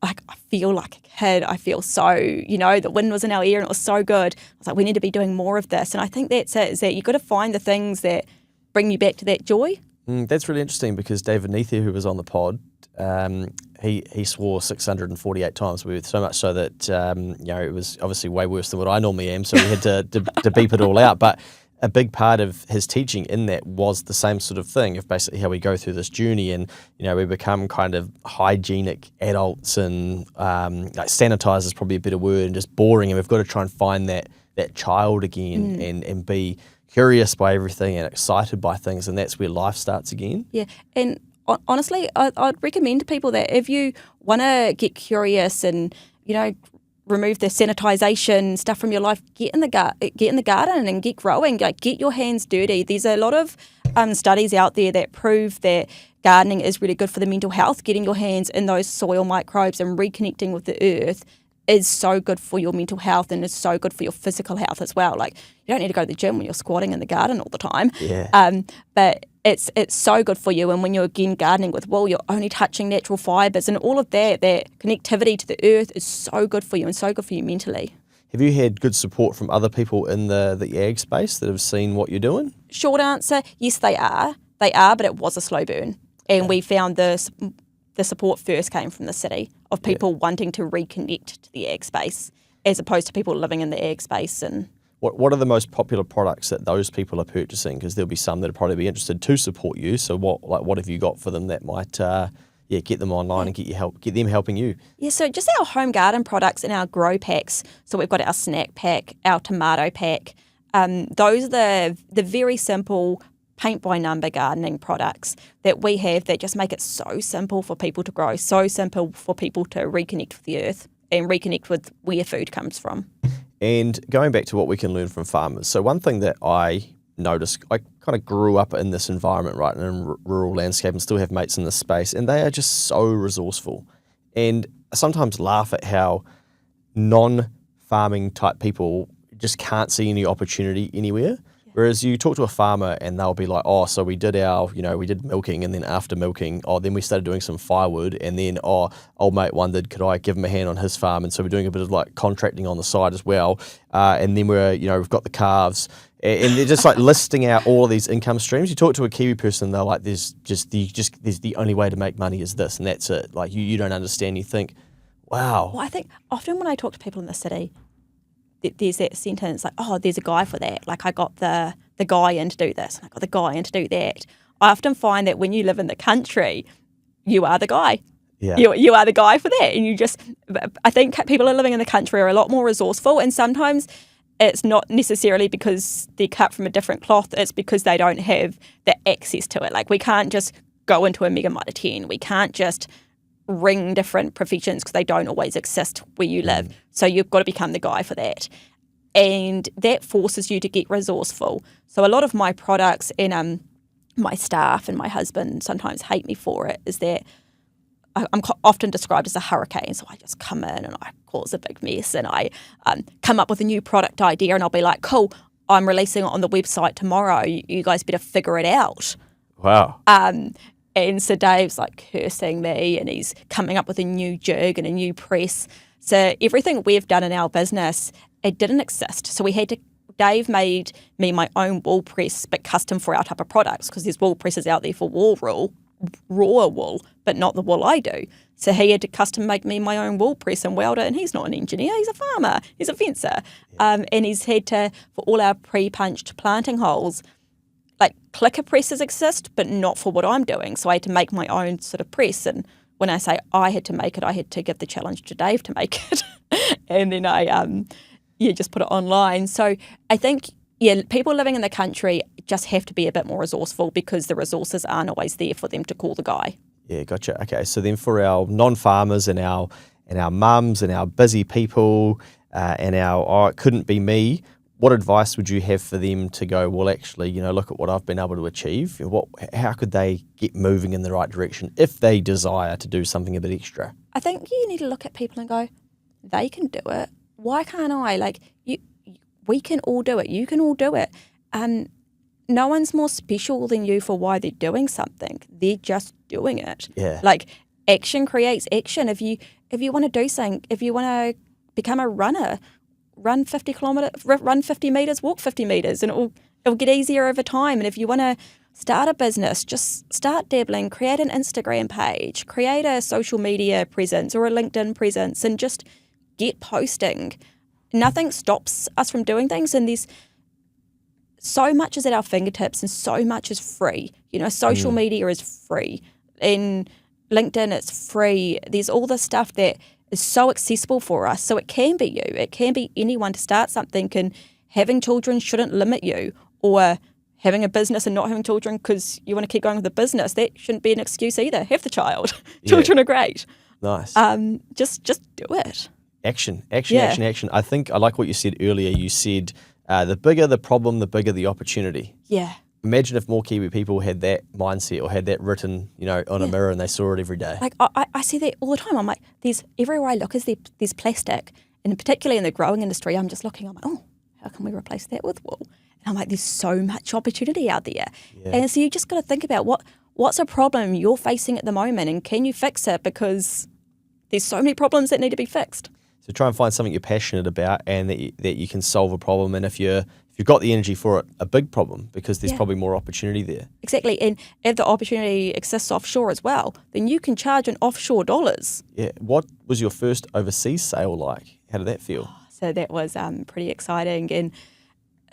[SPEAKER 1] I feel like a kid. I feel so, the wind was in our ear and it was so good. I was like, we need to be doing more of this. And I think that's it, is that you've got to find the things that bring you back to that joy.
[SPEAKER 2] That's really interesting, because David Neathia, who was on the pod, he swore 648 times, so much so that, it was obviously way worse than what I normally am. So we had to beep it all out. But a big part of his teaching in that was the same sort of thing of basically how we go through this journey, and we become kind of hygienic adults, and like sanitize is probably a better word, and just boring, and we've got to try and find that child again, and be curious by everything and excited by things, and that's where life starts again.
[SPEAKER 1] Yeah, and honestly, I'd recommend to people that if you want to get curious and remove the sanitization stuff from your life, get in the garden and get growing. Like, get your hands dirty. There's a lot of studies out there that prove that gardening is really good for the mental health. Getting your hands in those soil microbes and reconnecting with the earth is so good for your mental health, and is so good for your physical health as well. Like, you don't need to go to the gym when you're squatting in the garden all the time.
[SPEAKER 2] Yeah.
[SPEAKER 1] But it's so good for you. And when you're again gardening with wool, you're only touching natural fibres, and all of that connectivity to the earth is so good for you and so good for you mentally.
[SPEAKER 2] Have you had good support from other people in the ag space that have seen what you're doing?
[SPEAKER 1] Short answer, yes, they are. They are, but it was a slow burn. And we found the support first came from the city of people wanting to reconnect to the ag space as opposed to people living in the ag space. And
[SPEAKER 2] what are the most popular products that those people are purchasing? Because there'll be some that will probably be interested to support you. So what have you got for them that might get them online and get them helping you?
[SPEAKER 1] Yeah, so just our home garden products and our grow packs. So we've got our snack pack, our tomato pack. Those are the very simple paint by number gardening products that we have that just make it so simple for people to grow, so simple for people to reconnect with the earth and reconnect with where food comes from.
[SPEAKER 2] And going back to what we can learn from farmers. So one thing that I noticed, I kind of grew up in this environment, right, in a rural landscape and still have mates in this space, and they are just so resourceful. And I sometimes laugh at how non-farming type people just can't see any opportunity anywhere. Whereas you talk to a farmer and they'll be like, oh, so we did milking, and then after milking, then we started doing some firewood, and then, old mate wondered, could I give him a hand on his farm? And so we're doing a bit of like contracting on the side as well. And then we've got the calves, and they're just like listing out all of these income streams. You talk to a Kiwi person, they're like, there's the only way to make money is this, and that's it. Like you don't understand. You think, wow.
[SPEAKER 1] Well, I think often when I talk to people in the city, there's that sentence like, oh, there's a guy for that. Like I got the guy in to do this, and I got the guy in to do that. I often find that when you live in the country, you are the guy.
[SPEAKER 2] Yeah.
[SPEAKER 1] You are the guy for that. And I think people are living in the country are a lot more resourceful, and sometimes it's not necessarily because they're cut from a different cloth, it's because they don't have the access to it. Like we can't just go into a Mega Mitre 10. We can't just ring different professions because they don't always exist where you live. So you've got to become the guy for that. And that forces you to get resourceful. So a lot of my products and my staff and my husband sometimes hate me for it is that I'm often described as a hurricane. So I just come in and I cause a big mess, and I come up with a new product idea, and I'll be like, cool, I'm releasing it on the website tomorrow. You guys better figure it out.
[SPEAKER 2] Wow.
[SPEAKER 1] And so Dave's like cursing me, and he's coming up with a new jig and a new press. So everything we've done in our business, it didn't exist. So Dave made me my own wool press, but custom for our type of products, because there's wool presses out there for raw wool, but not the wool I do. So he had to custom make me my own wool press and weld it, and he's not an engineer, he's a farmer, he's a fencer. And he's had to, for all our pre-punched planting holes, like clicker presses exist, but not for what I'm doing. So I had to make my own sort of press. And when I say I had to make it, I had to give the challenge to Dave to make it. And then I just put it online. So I think, people living in the country just have to be a bit more resourceful because the resources aren't always there for them to call the guy.
[SPEAKER 2] Yeah, gotcha. Okay, so then for our non-farmers and our mums and our busy people and our, it couldn't be me, what advice would you have for them to go, well, actually, look at what I've been able to achieve? How could they get moving in the right direction if they desire to do something a bit extra?
[SPEAKER 1] I think you need to look at people and go, they can do it. Why can't I? Like, we can all do it. You can all do it. No one's more special than you for why they're doing something. They're just doing it.
[SPEAKER 2] Yeah.
[SPEAKER 1] Like, action creates action. If you want to do something, if you want to become a runner, run 50 meters, walk 50 meters, and it'll get easier over time. And if you want to start a business, just start dabbling, create an Instagram page, create a social media presence or a LinkedIn presence, and just get posting. Nothing stops us from doing things, and there's so much is at our fingertips and so much is free. Social media is free. In LinkedIn, it's free. There's all this stuff that is so accessible for us. So it can be you. It can be anyone to start something, and having children shouldn't limit you, or having a business and not having children because you want to keep going with the business. That shouldn't be an excuse either. Have the child. Children are great.
[SPEAKER 2] Nice.
[SPEAKER 1] Just do it.
[SPEAKER 2] Action. I think I like what you said earlier. You said the bigger the problem, the bigger the opportunity.
[SPEAKER 1] Yeah.
[SPEAKER 2] Imagine if more Kiwi people had that mindset or had that written, on a mirror, and they saw it every day.
[SPEAKER 1] Like I see that all the time. I'm like, everywhere I look there's plastic, and particularly in the growing industry, I'm just looking. I'm like, oh, how can we replace that with wool? And I'm like, there's so much opportunity out there. Yeah. And so you just got to think about what's a problem you're facing at the moment, and can you fix it? Because there's so many problems that need to be fixed.
[SPEAKER 2] So try and find something you're passionate about and that you can solve a problem. And if you've got the energy for it, a big problem, because there's probably more opportunity there.
[SPEAKER 1] Exactly. And if the opportunity exists offshore as well, then you can charge in offshore dollars.
[SPEAKER 2] Yeah. What was your first overseas sale like? How did that feel?
[SPEAKER 1] So that was pretty exciting. And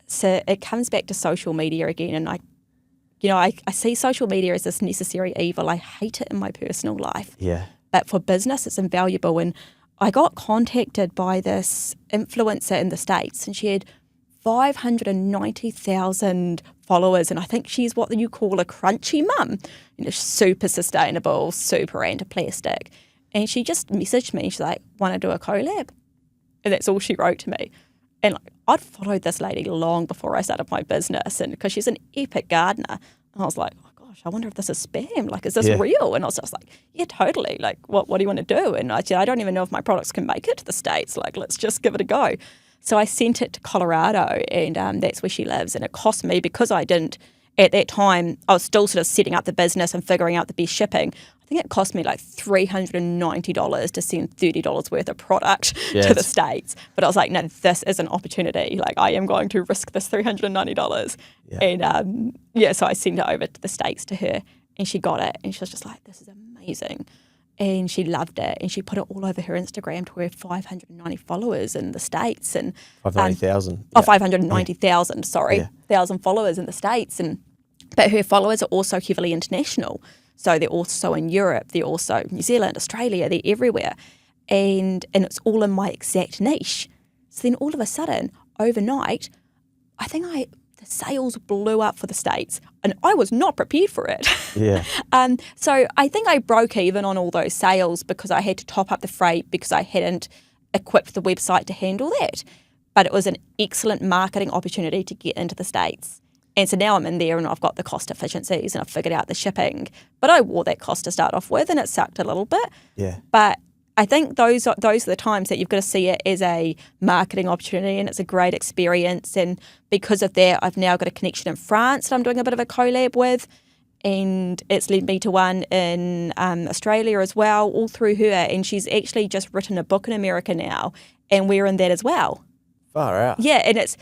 [SPEAKER 1] so it comes back to social media again. And I see social media as this necessary evil. I hate it in my personal life.
[SPEAKER 2] Yeah.
[SPEAKER 1] But for business, it's invaluable. And I got contacted by this influencer in the States, and she had 590,000 followers. And I think she's what you call a crunchy mum, super sustainable, super anti-plastic. And she just messaged me. She's like, want to do a collab? And that's all she wrote to me. And I'd followed this lady long before I started my business, and because she's an epic gardener. And I was like, oh gosh, I wonder if this is spam. Like, is this real? And I was just like, yeah, totally. Like, what do you want to do? And I said, I don't even know if my products can make it to the States. Like, let's just give it a go. So I sent it to Colorado, and that's where she lives. And it cost me, because I didn't, at that time, I was still sort of setting up the business and figuring out the best shipping. I think it cost me like $390 to send $30 worth of product to the States. But I was like, no, this is an opportunity. Like, I am going to risk this $390. Yeah. And so I sent it over to the States to her, and she got it. And she was just like, this is amazing. And she loved it. And she put it all over her Instagram to her 590 followers in the States. And
[SPEAKER 2] 590,000.
[SPEAKER 1] 590,000, sorry. 1,000 followers in the States. But her followers are also heavily international. So they're also in Europe, they're also New Zealand, Australia, they're everywhere. And it's all in my exact niche. So then all of a sudden, overnight, I think the sales blew up for the States, and I was not prepared for it.
[SPEAKER 2] Yeah.
[SPEAKER 1] So I think I broke even on all those sales because I had to top up the freight because I hadn't equipped the website to handle that. But it was an excellent marketing opportunity to get into the States. And so now I'm in there and I've got the cost efficiencies and I've figured out the shipping. But I wore that cost to start off with, and it sucked a little bit.
[SPEAKER 2] Yeah.
[SPEAKER 1] But I think those are the times that you've got to see it as a marketing opportunity, and it's a great experience. And because of that, I've now got a connection in France that I'm doing a bit of a collab with, and it's led me to one in Australia as well, all through her. And she's actually just written a book in America now, and we're in that as well.
[SPEAKER 2] Far out.
[SPEAKER 1] Yeah, and it's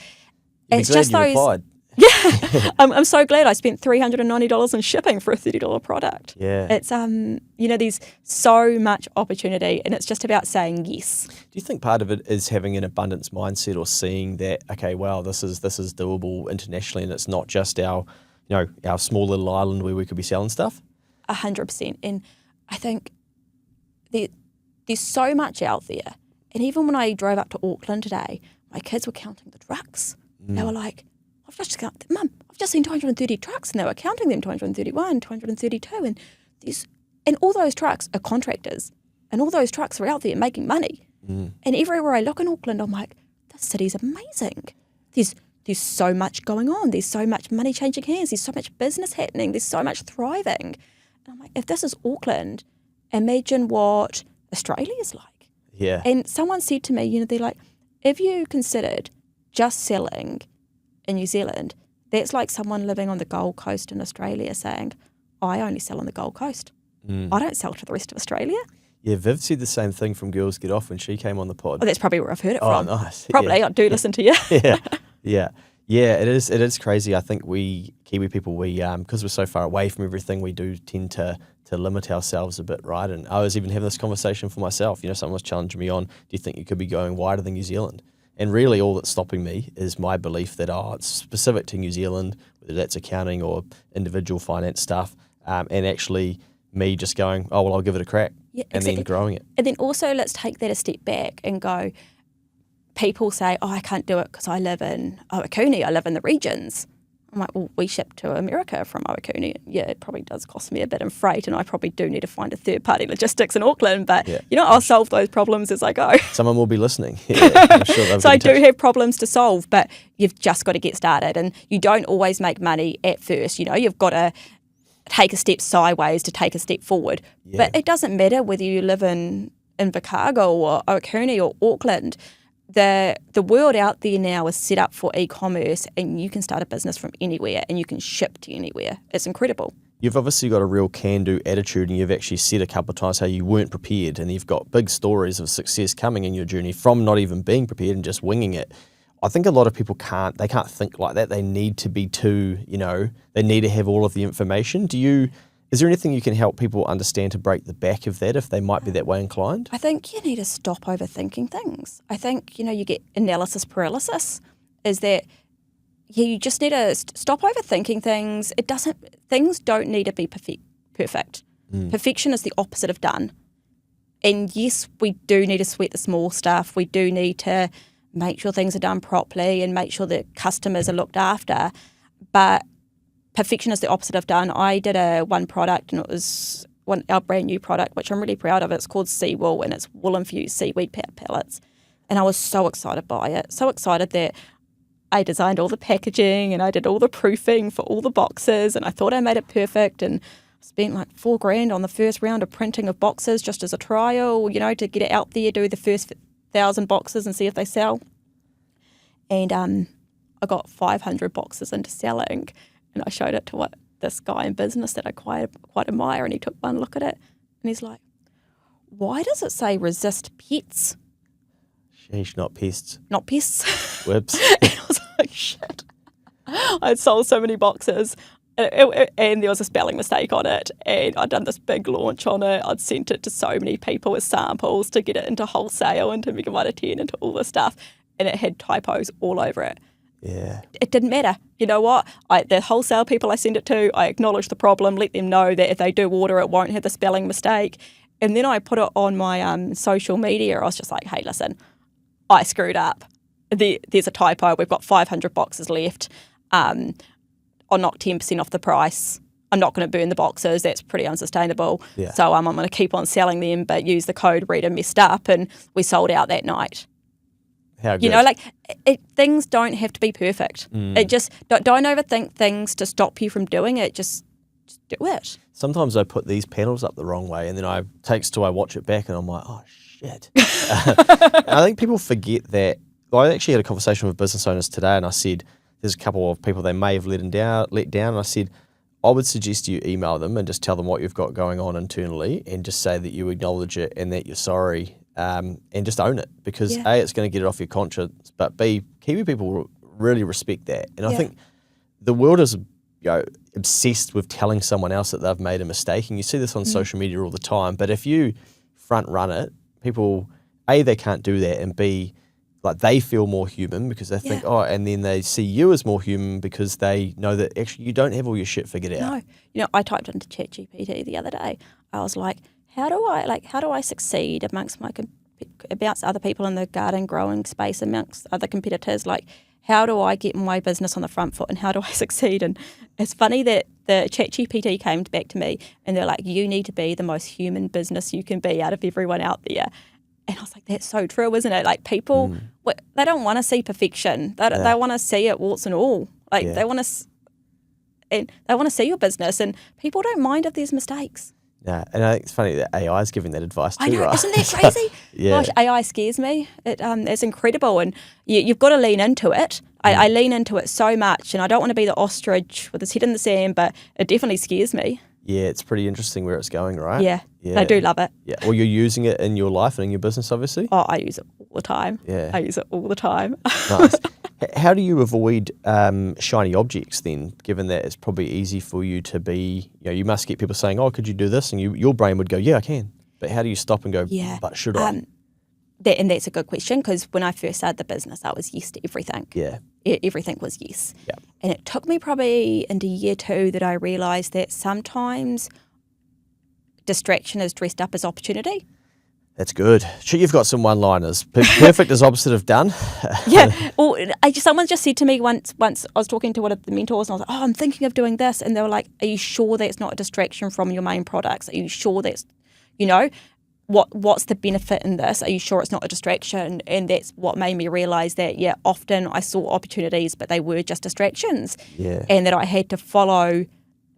[SPEAKER 2] just those. Replied.
[SPEAKER 1] Yeah, I'm so glad I spent $390 in shipping for a $30 product.
[SPEAKER 2] Yeah.
[SPEAKER 1] It's, there's so much opportunity, and it's just about saying yes.
[SPEAKER 2] Do you think part of it is having an abundance mindset, or seeing that, okay, wow, this is doable internationally, and it's not just our small little island where we could be selling stuff? 100%.
[SPEAKER 1] And I think there's so much out there. And even when I drove up to Auckland today, my kids were counting the trucks. They were like, Mum, I've just seen 230 trucks, and they were counting them, 231, 232, and all those trucks are contractors, and all those trucks are out there making money. And everywhere I look in Auckland, I'm like, this city's amazing. There's so much going on. There's so much money changing hands. There's so much business happening. There's so much thriving. And I'm like, if this is Auckland, imagine what Australia's like.
[SPEAKER 2] Yeah.
[SPEAKER 1] And someone said to me, they're like, if you considered just selling in New Zealand, that's like someone living on the Gold Coast in Australia saying, I only sell on the Gold Coast. I don't sell to the rest of Australia.
[SPEAKER 2] Yeah, Viv said the same thing from Girls Get Off when she came on the pod.
[SPEAKER 1] Oh, that's probably where I've heard it from.
[SPEAKER 2] Oh, nice.
[SPEAKER 1] Probably, I do listen to you.
[SPEAKER 2] Yeah, it is crazy. I think we, Kiwi people, because we're so far away from everything, we do tend to limit ourselves a bit, right? And I was even having this conversation for myself. Someone was challenging me on, do you think you could be going wider than New Zealand? And really all that's stopping me is my belief that, it's specific to New Zealand, whether that's accounting or individual finance stuff, and actually me just going, oh, well, I'll give it a crack, and then growing it.
[SPEAKER 1] And then also let's take that a step back and go, people say, oh, I can't do it because I live in Owakuni, I live in the regions. I'm like, well, we ship to America from Owakuni. Yeah, it probably does cost me a bit in freight, and I probably do need to find a third-party logistics in Auckland, but, I'll solve those problems as I go.
[SPEAKER 2] Someone will be listening. Yeah, I'm sure
[SPEAKER 1] so I do have problems to solve, but you've just got to get started, and you don't always make money at first. You've got to take a step sideways to take a step forward. Yeah. But it doesn't matter whether you live in Invercargill or Owakuni or Auckland. The world out there now is set up for e-commerce, and you can start a business from anywhere, and you can ship to anywhere. It's incredible.
[SPEAKER 2] you've obviously got a real can-do attitude, and you've actually said a couple of times how you weren't prepared, and you've got big stories of success coming in your journey from not even being prepared and just winging it. I think a lot of people can't think like that. They need to be they need to have all of the information. Is there anything you can help people understand to break the back of that if they might be that way inclined?
[SPEAKER 1] I think you need to stop overthinking things. I think, you get analysis paralysis, is that you just need to stop overthinking things. Things don't need to be perfect. Perfection is the opposite of done. And yes, we do need to sweat the small stuff. We do need to make sure things are done properly and make sure that customers are looked after. But perfection is the opposite of done. I did one product, and it was our brand new product, which I'm really proud of. It's called Seawool, and it's wool-infused seaweed pellets. And I was so excited by it. So excited that I designed all the packaging and I did all the proofing for all the boxes, and I thought I made it perfect, and spent like $4,000 on the first round of printing of boxes just as a trial, to get it out there, do the first 1,000 boxes and see if they sell. And I got 500 boxes into selling, and I showed it to this guy in business that I quite admire, and he took one look at it and he's like, "Why does it say resist pets?"
[SPEAKER 2] Sheesh, not pests.
[SPEAKER 1] Not pests.
[SPEAKER 2] Whoops.
[SPEAKER 1] And I was like, shit. I'd sold so many boxes, and there was a spelling mistake on it, and I'd done this big launch on it. I'd sent it to so many people as samples to get it into wholesale, into Mega Vita 10, into all this stuff, and it had typos all over it.
[SPEAKER 2] Yeah.
[SPEAKER 1] It didn't matter. You know what? The wholesale people I sent it to, I acknowledged the problem, let them know that if they do order, it won't have the spelling mistake. And then I put it on my social media. I was just like, hey, listen, I screwed up. There's a typo. We've got 500 boxes left. I'll knock 10% off the price. I'm not going to burn the boxes. That's pretty unsustainable.
[SPEAKER 2] Yeah.
[SPEAKER 1] So I'm going to keep on selling them, but use the code Rita messed up, and we sold out that night.
[SPEAKER 2] How good.
[SPEAKER 1] Things don't have to be perfect. It just don't overthink things to stop you from doing it. Just do it.
[SPEAKER 2] Sometimes I put these panels up the wrong way, and then I watch it back, and I'm like, oh shit. I think people forget that. I actually had a conversation with business owners today, and I said there's a couple of people they may have let down, and I said I would suggest you email them and just tell them what you've got going on internally, and just say that you acknowledge it and that you're sorry. And just own it, because A, it's going to get it off your conscience, but B, Kiwi people really respect that. And I think the world is obsessed with telling someone else that they've made a mistake, and you see this on social media all the time. But if you front run it, people, A, they can't do that, and B, they feel more human because they think, and then they see you as more human because they know that actually you don't have all your shit figured out.
[SPEAKER 1] No, I typed into ChatGPT the other day. I was like, how do I succeed amongst other people in the garden growing space, amongst other competitors? Like, how do I get my business on the front foot, and how do I succeed? And it's funny that the ChatGPT came back to me and they're like, you need to be the most human business you can be out of everyone out there. And I was like, that's so true, isn't it? Like, people, they don't want to see perfection. They want to see it warts and all. They want to see your business, and people don't mind if there's mistakes.
[SPEAKER 2] Yeah, and I think it's funny that AI is giving that advice too,
[SPEAKER 1] I know,
[SPEAKER 2] right?
[SPEAKER 1] isn't that crazy?
[SPEAKER 2] Yeah.
[SPEAKER 1] Gosh, AI scares me. It's incredible, and you've got to lean into it. I lean into it so much, and I don't want to be the ostrich with his head in the sand, but it definitely scares me.
[SPEAKER 2] Yeah, it's pretty interesting where it's going, right?
[SPEAKER 1] Yeah. I do love it.
[SPEAKER 2] Yeah, well, you're using it in your life and in your business, obviously.
[SPEAKER 1] Oh, I use it all the time.
[SPEAKER 2] Yeah.
[SPEAKER 1] I use it all the time.
[SPEAKER 2] Nice. How do you avoid shiny objects then, given that it's probably easy for you to be, you must get people saying, oh, could you do this? And your brain would go, yeah, I can. But how do you stop and go, but should I?
[SPEAKER 1] And that's a good question, because when I first started the business, I was yes to everything.
[SPEAKER 2] Yeah.
[SPEAKER 1] Everything was yes.
[SPEAKER 2] Yeah.
[SPEAKER 1] And it took me probably into year 2 that I realised that sometimes distraction is dressed up as opportunity.
[SPEAKER 2] That's good. Sure, you've got some one-liners. Perfect is opposite of done.
[SPEAKER 1] Yeah. Well, someone just said to me once I was talking to one of the mentors, and I was like, oh, I'm thinking of doing this. And they were like, are you sure that's not a distraction from your main products? Are you sure that's, what's the benefit in this? Are you sure it's not a distraction? And that's what made me realise that, often I saw opportunities, but they were just distractions.
[SPEAKER 2] Yeah.
[SPEAKER 1] And that I had to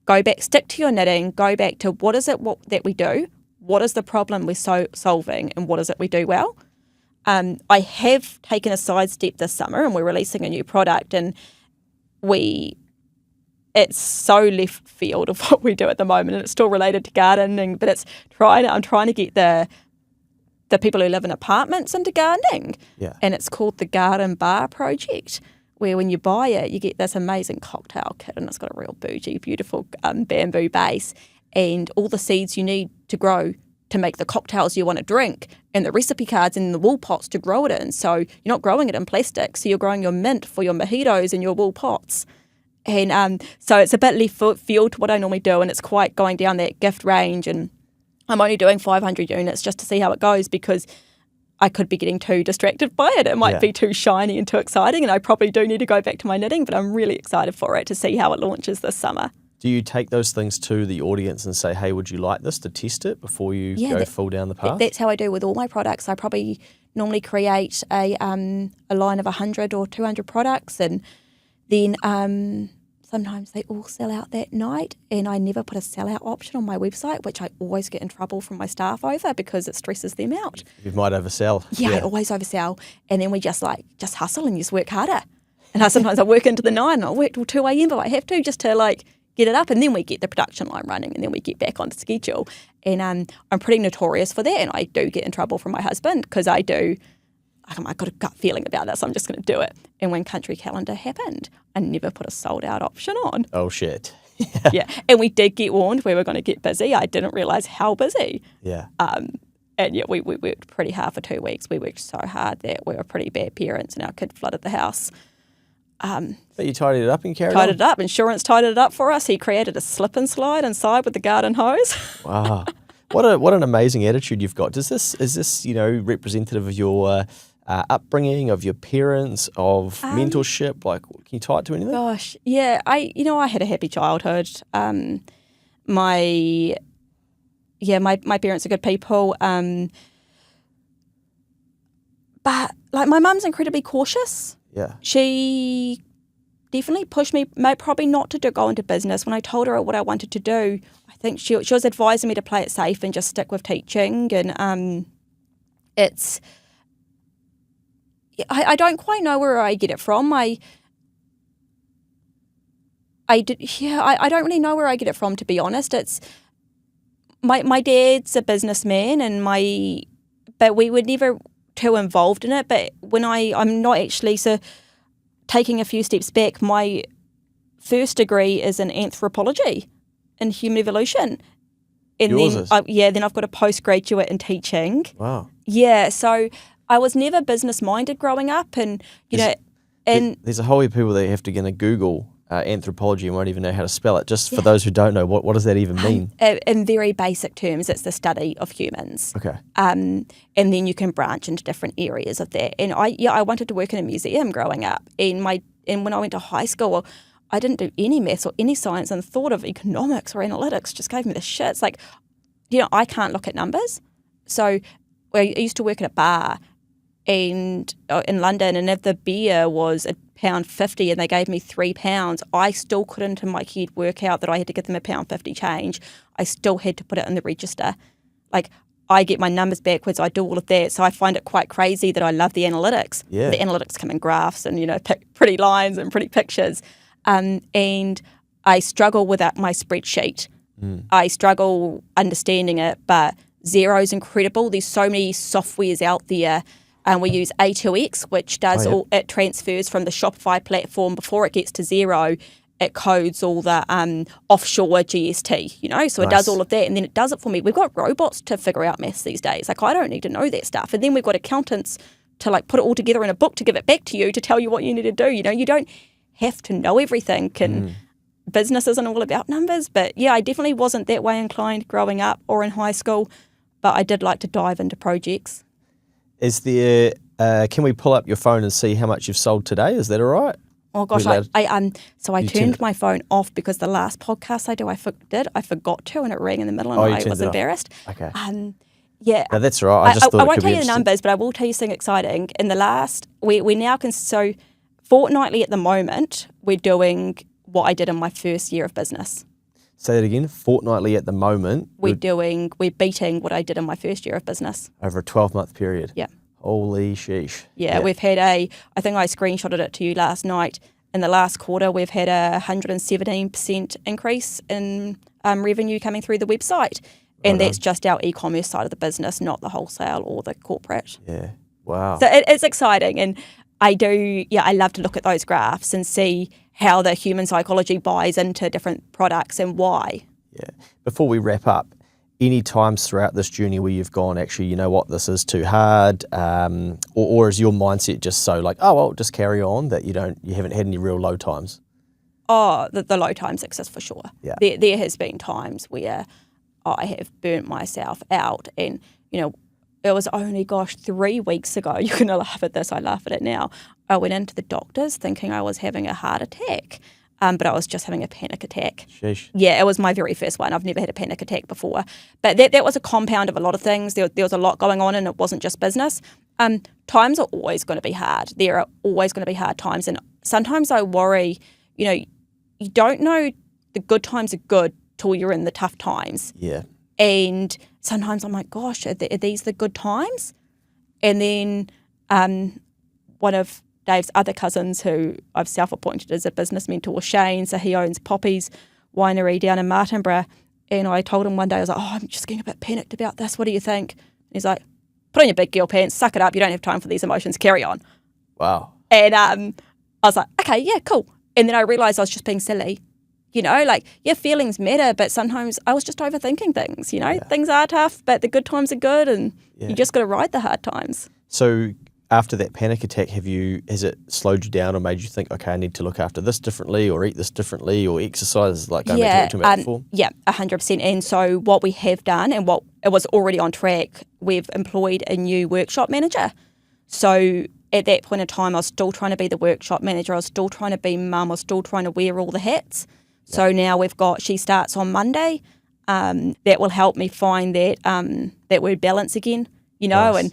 [SPEAKER 1] go back, stick to your knitting, go back to what is it that we do? What is the problem we're solving, and what is it we do well? I have taken a sidestep this summer, and we're releasing a new product, and we it's so left field of what we do at the moment, and it's still related to gardening, but I'm trying to get the people who live in apartments into gardening.
[SPEAKER 2] Yeah.
[SPEAKER 1] And it's called the Garden Bar Project, where when you buy it, you get this amazing cocktail kit, and it's got a real bougie, beautiful bamboo base and all the seeds you need to grow to make the cocktails you want to drink, and the recipe cards and the wool pots to grow it in. So you're not growing it in plastic, so you're growing your mint for your mojitos in your wool pots. And so it's a bit left field to what I normally do, and it's quite going down that gift range, and I'm only doing 500 units just to see how it goes, because I could be getting too distracted by it. It might be too shiny and too exciting, and I probably do need to go back to my knitting, but I'm really excited for it to see how it launches this summer.
[SPEAKER 2] Do you take those things to the audience and say, hey, would you like this, to test it before you go full down the path?
[SPEAKER 1] That's how I do with all my products. I probably normally create a line of 100 or 200 products, and then sometimes they all sell out that night, and I never put a sellout option on my website, which I always get in trouble from my staff over because it stresses them out.
[SPEAKER 2] You might oversell.
[SPEAKER 1] Yeah, I always oversell, and then we just hustle and just work harder. And sometimes I work into the night, and I'll work till 2 a.m. but I have to, just to get it up, and then we get the production line running, and then we get back on schedule. And I'm pretty notorious for that, and I do get in trouble from my husband because I got a gut feeling about this, I'm just going to do it. And when Country Calendar happened, I never put a sold out option on.
[SPEAKER 2] Oh, shit.
[SPEAKER 1] Yeah, and we did get warned we were going to get busy. I didn't realise how busy.
[SPEAKER 2] Yeah.
[SPEAKER 1] And yeah, we worked pretty hard for 2 weeks. We worked so hard that we were pretty bad parents, and our kid flooded the house.
[SPEAKER 2] But you tidied it up and carried on?
[SPEAKER 1] Tidied it up. Insurance tidied it up for us. He created a slip and slide inside with the garden hose.
[SPEAKER 2] Wow. What an amazing attitude you've got. Is this representative of your upbringing, of your parents, of mentorship? Can you tie it to anything?
[SPEAKER 1] Gosh, yeah. I had a happy childhood. My parents are good people. But my mum's incredibly cautious.
[SPEAKER 2] Yeah.
[SPEAKER 1] She definitely pushed me, probably not to go into business. When I told her what I wanted to do, I think she was advising me to play it safe and just stick with teaching. And I don't quite know where I get it from. I don't really know where I get it from, to be honest. It's my dad's a businessman, but we were never too involved in it. But when I'm not actually, so taking a few steps back, my first degree is in anthropology in human evolution. And
[SPEAKER 2] Yours
[SPEAKER 1] then I've got a postgraduate in teaching.
[SPEAKER 2] Wow.
[SPEAKER 1] Yeah, so I was never business minded growing up, and
[SPEAKER 2] there's a whole heap of people that have to Google anthropology and won't even know how to spell it. Just for those who don't know, what does that even mean?
[SPEAKER 1] In very basic terms, it's the study of humans.
[SPEAKER 2] Okay.
[SPEAKER 1] And then you can branch into different areas of that. And I wanted to work in a museum growing up. And when I went to high school, I didn't do any maths or any science, and the thought of economics or analytics just gave me the shits. I can't look at numbers. So I used to work at a bar in London, and if the beer was £1.50 and they gave me £3, I still couldn't in my head work out that I had to give them £1.50 change. I still had to put it in the register. I get my numbers backwards, I do all of that. So I find it quite crazy that I love the analytics.
[SPEAKER 2] Yeah.
[SPEAKER 1] The analytics come in graphs and, pretty lines and pretty pictures. And I struggle with my spreadsheet. I struggle understanding it, but Xero's incredible. There's so many softwares out there. And we use A2X, which does it transfers from the Shopify platform before it gets to Xero. It codes all the offshore GST, so it does all of that, and then it does it for me. We've got robots to figure out maths these days. I don't need to know that stuff. And then we've got accountants to put it all together in a book to give it back to you to tell you what you need to do. You don't have to know everything. And business isn't all about numbers. But yeah, I definitely wasn't that way inclined growing up or in high school, but I did like to dive into projects.
[SPEAKER 2] Is there? Can we pull up your phone and see how much you've sold today? Is that all right?
[SPEAKER 1] Oh gosh, I turned my phone off because the last podcast I forgot to, and it rang in the middle, and I was embarrassed.
[SPEAKER 2] Okay.
[SPEAKER 1] Yeah.
[SPEAKER 2] No, that's all right. I
[SPEAKER 1] won't tell you the numbers, but I will tell you something exciting. In the last, we now can, so fortnightly at the moment, we're doing what I did in my first year of business.
[SPEAKER 2] Say that again. Fortnightly at the moment.
[SPEAKER 1] We're beating what I did in my first year of business.
[SPEAKER 2] Over a 12-month period.
[SPEAKER 1] Yeah.
[SPEAKER 2] Holy sheesh.
[SPEAKER 1] Yeah, we've had I think I screenshotted it to you last night. in the last quarter, we've had a 117% increase in revenue coming through the website. And that's just our e-commerce side of the business, not the wholesale or the corporate.
[SPEAKER 2] Yeah. Wow.
[SPEAKER 1] So it's exciting. And I love to look at those graphs and see how the human psychology buys into different products and why.
[SPEAKER 2] Yeah. Before we wrap up, any times throughout this journey where you've gone, actually, you know what, this is too hard, or is your mindset just so like, oh, well, just carry on, that you haven't had any real low times?
[SPEAKER 1] Oh, the low times exist for sure.
[SPEAKER 2] Yeah.
[SPEAKER 1] There has been times where I have burnt myself out, and it was only 3 weeks ago. You're gonna laugh at this. I laugh at it now. I went into the doctors thinking I was having a heart attack, but I was just having a panic attack.
[SPEAKER 2] Sheesh.
[SPEAKER 1] Yeah, it was my very first one. I've never had a panic attack before, but that was a compound of a lot of things. There was a lot going on, and it wasn't just business. Times are always going to be hard. There are always going to be hard times, and sometimes I worry. You don't know the good times are good till you're in the tough times.
[SPEAKER 2] Yeah.
[SPEAKER 1] And sometimes I'm like, gosh, are these the good times? And then one of Dave's other cousins, who I've self-appointed as a business mentor, Shane, so he owns Poppy's winery down in Martinborough. And I told him one day, I was like, I'm just getting a bit panicked about this. What do you think? And he's like, put on your big girl pants, suck it up. You don't have time for these emotions. Carry on.
[SPEAKER 2] Wow.
[SPEAKER 1] And I was like, okay, yeah, cool. And then I realised I was just being silly. Feelings matter, but sometimes I was just overthinking things, Things are tough, but the good times are good, and you just got to ride the hard times.
[SPEAKER 2] So after that panic attack, has it slowed you down or made you think, okay, I need to look after this differently or eat this differently or exercise, like going back to what you talked about before?
[SPEAKER 1] Yeah, 100%. And so what we have done, and what it was already on track, we've employed a new workshop manager. So at that point in time, I was still trying to be the workshop manager. I was still trying to be mum. I was still trying to wear all the hats. So now she starts on Monday. That will help me find that word balance again,
[SPEAKER 2] Nice.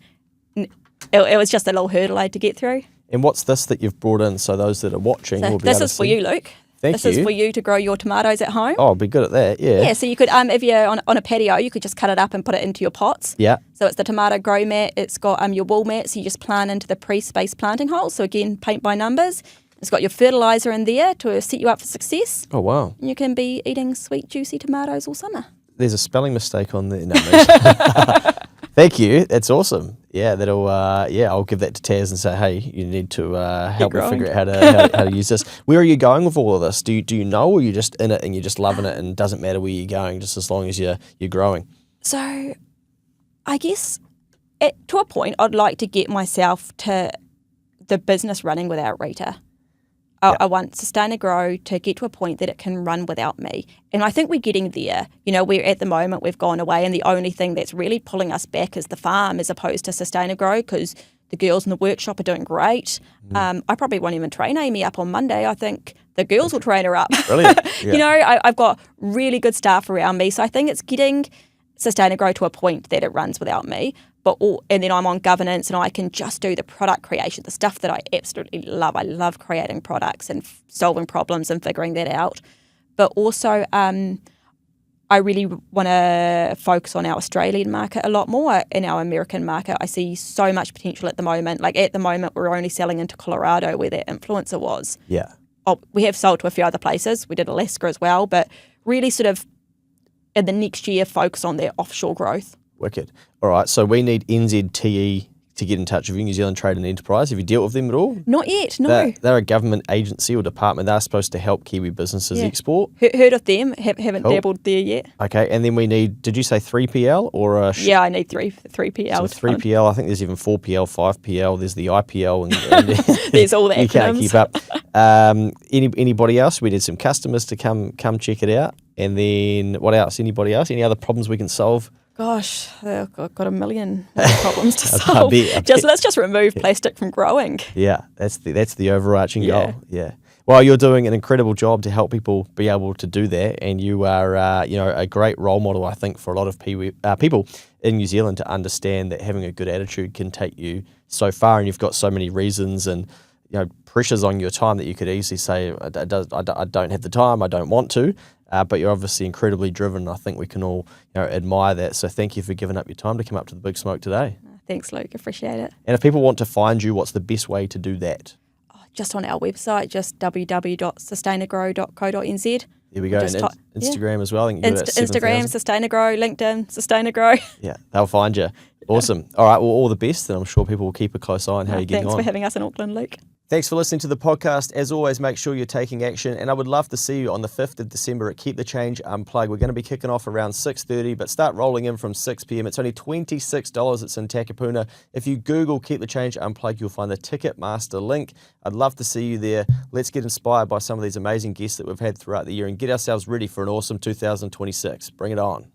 [SPEAKER 1] and it was just a little hurdle I had to get through.
[SPEAKER 2] And what's this that you've brought in so those that are watching will be
[SPEAKER 1] This
[SPEAKER 2] able
[SPEAKER 1] is
[SPEAKER 2] to
[SPEAKER 1] for
[SPEAKER 2] see?
[SPEAKER 1] you, Luke.
[SPEAKER 2] This
[SPEAKER 1] is for you to grow your tomatoes at home.
[SPEAKER 2] Oh, I'll be good at that, yeah.
[SPEAKER 1] Yeah, so you could, if you're on a patio, you could just cut it up and put it into your pots.
[SPEAKER 2] Yeah.
[SPEAKER 1] So it's the tomato grow mat. It's got your wall mat, so you just plant into the pre-spaced planting holes. So again, paint by numbers. It's got your fertiliser in there to set you up for success.
[SPEAKER 2] Oh, wow.
[SPEAKER 1] And you can be eating sweet, juicy tomatoes all summer.
[SPEAKER 2] There's a spelling mistake on there. No, thank you. That's awesome. Yeah, I'll give that to Taz and say, hey, you need to help me figure out how to use this. Where are you going with all of this? Do you know, or are you just in it and you're just loving it and it doesn't matter where you're going, just as long as you're growing?
[SPEAKER 1] So I guess to a point, I'd like to get myself to the business running without Rita. I want Sustaina Grow to get to a point that it can run without me. And I think we're getting there. We're at the moment, we've gone away, and the only thing that's really pulling us back is the farm as opposed to Sustaina Grow, because the girls in the workshop are doing great. I probably won't even train Amy up on Monday. I think the girls will train her up.
[SPEAKER 2] Brilliant. Yeah.
[SPEAKER 1] I've got really good staff around me. So I think it's getting Sustaina Grow to a point that it runs without me. And then I'm on governance, and I can just do the product creation, the stuff that I absolutely love. I love creating products and solving problems and figuring that out. But also, I really want to focus on our Australian market a lot more. In our American market, I see so much potential at the moment. Like at the moment, we're only selling into Colorado, where that influencer was.
[SPEAKER 2] Yeah.
[SPEAKER 1] We have sold to a few other places. We did Alaska as well, but really sort of in the next year, focus on their offshore growth.
[SPEAKER 2] Wicked. All right, so we need NZTE to get in touch with you, New Zealand Trade and Enterprise. Have you dealt with them at all?
[SPEAKER 1] Not yet, no.
[SPEAKER 2] They're a government agency or department. They're supposed to help Kiwi businesses export.
[SPEAKER 1] Heard of them, haven't dabbled there yet.
[SPEAKER 2] Okay, and then we need, did you say 3PL or a...
[SPEAKER 1] Yeah, I need 3PL.
[SPEAKER 2] So 3PL, I think there's even 4PL, 5PL, there's the IPL. And
[SPEAKER 1] there's all the acronyms.
[SPEAKER 2] You can't keep up. Anybody else? We need some customers to come check it out. And then what else? Anybody else? Any other problems we can solve?
[SPEAKER 1] Gosh, I've got a million problems to solve.
[SPEAKER 2] I bet.
[SPEAKER 1] Let's just remove plastic from growing.
[SPEAKER 2] Yeah, that's the overarching goal. Yeah. Well, you're doing an incredible job to help people be able to do that, and you are a great role model, I think, for a lot of people in New Zealand to understand that having a good attitude can take you so far, and you've got so many reasons and pressures on your time that you could easily say, I don't have the time, I don't want to. But you're obviously incredibly driven. I think we can all admire that. So thank you for giving up your time to come up to the Big Smoke today.
[SPEAKER 1] Thanks, Luke. Appreciate it.
[SPEAKER 2] And if people want to find you, what's the best way to do that?
[SPEAKER 1] just on our website, just www.sustainagrow.co.nz.
[SPEAKER 2] There we go.
[SPEAKER 1] Just
[SPEAKER 2] And Instagram as well. I think you got about
[SPEAKER 1] Instagram,
[SPEAKER 2] 7,000.
[SPEAKER 1] Sustaina Grow, LinkedIn, Sustaina Grow.
[SPEAKER 2] Yeah, they'll find you. Awesome. All right, well, all the best, and I'm sure people will keep a close eye on how you're getting
[SPEAKER 1] Thanks
[SPEAKER 2] on.
[SPEAKER 1] for having us in Auckland, Luke.
[SPEAKER 2] Thanks for listening to the podcast. As always, make sure you're taking action, and I would love to see you on the 5th of December at Keep the Change Unplugged. We're going to be kicking off around 6:30, but start rolling in from 6 p.m. It's only $26. It's in Takapuna. If you Google Keep the Change Unplugged, you'll find the Ticketmaster link. I'd love to see you there. Let's get inspired by some of these amazing guests that we've had throughout the year and get ourselves ready for an awesome 2026. Bring it on.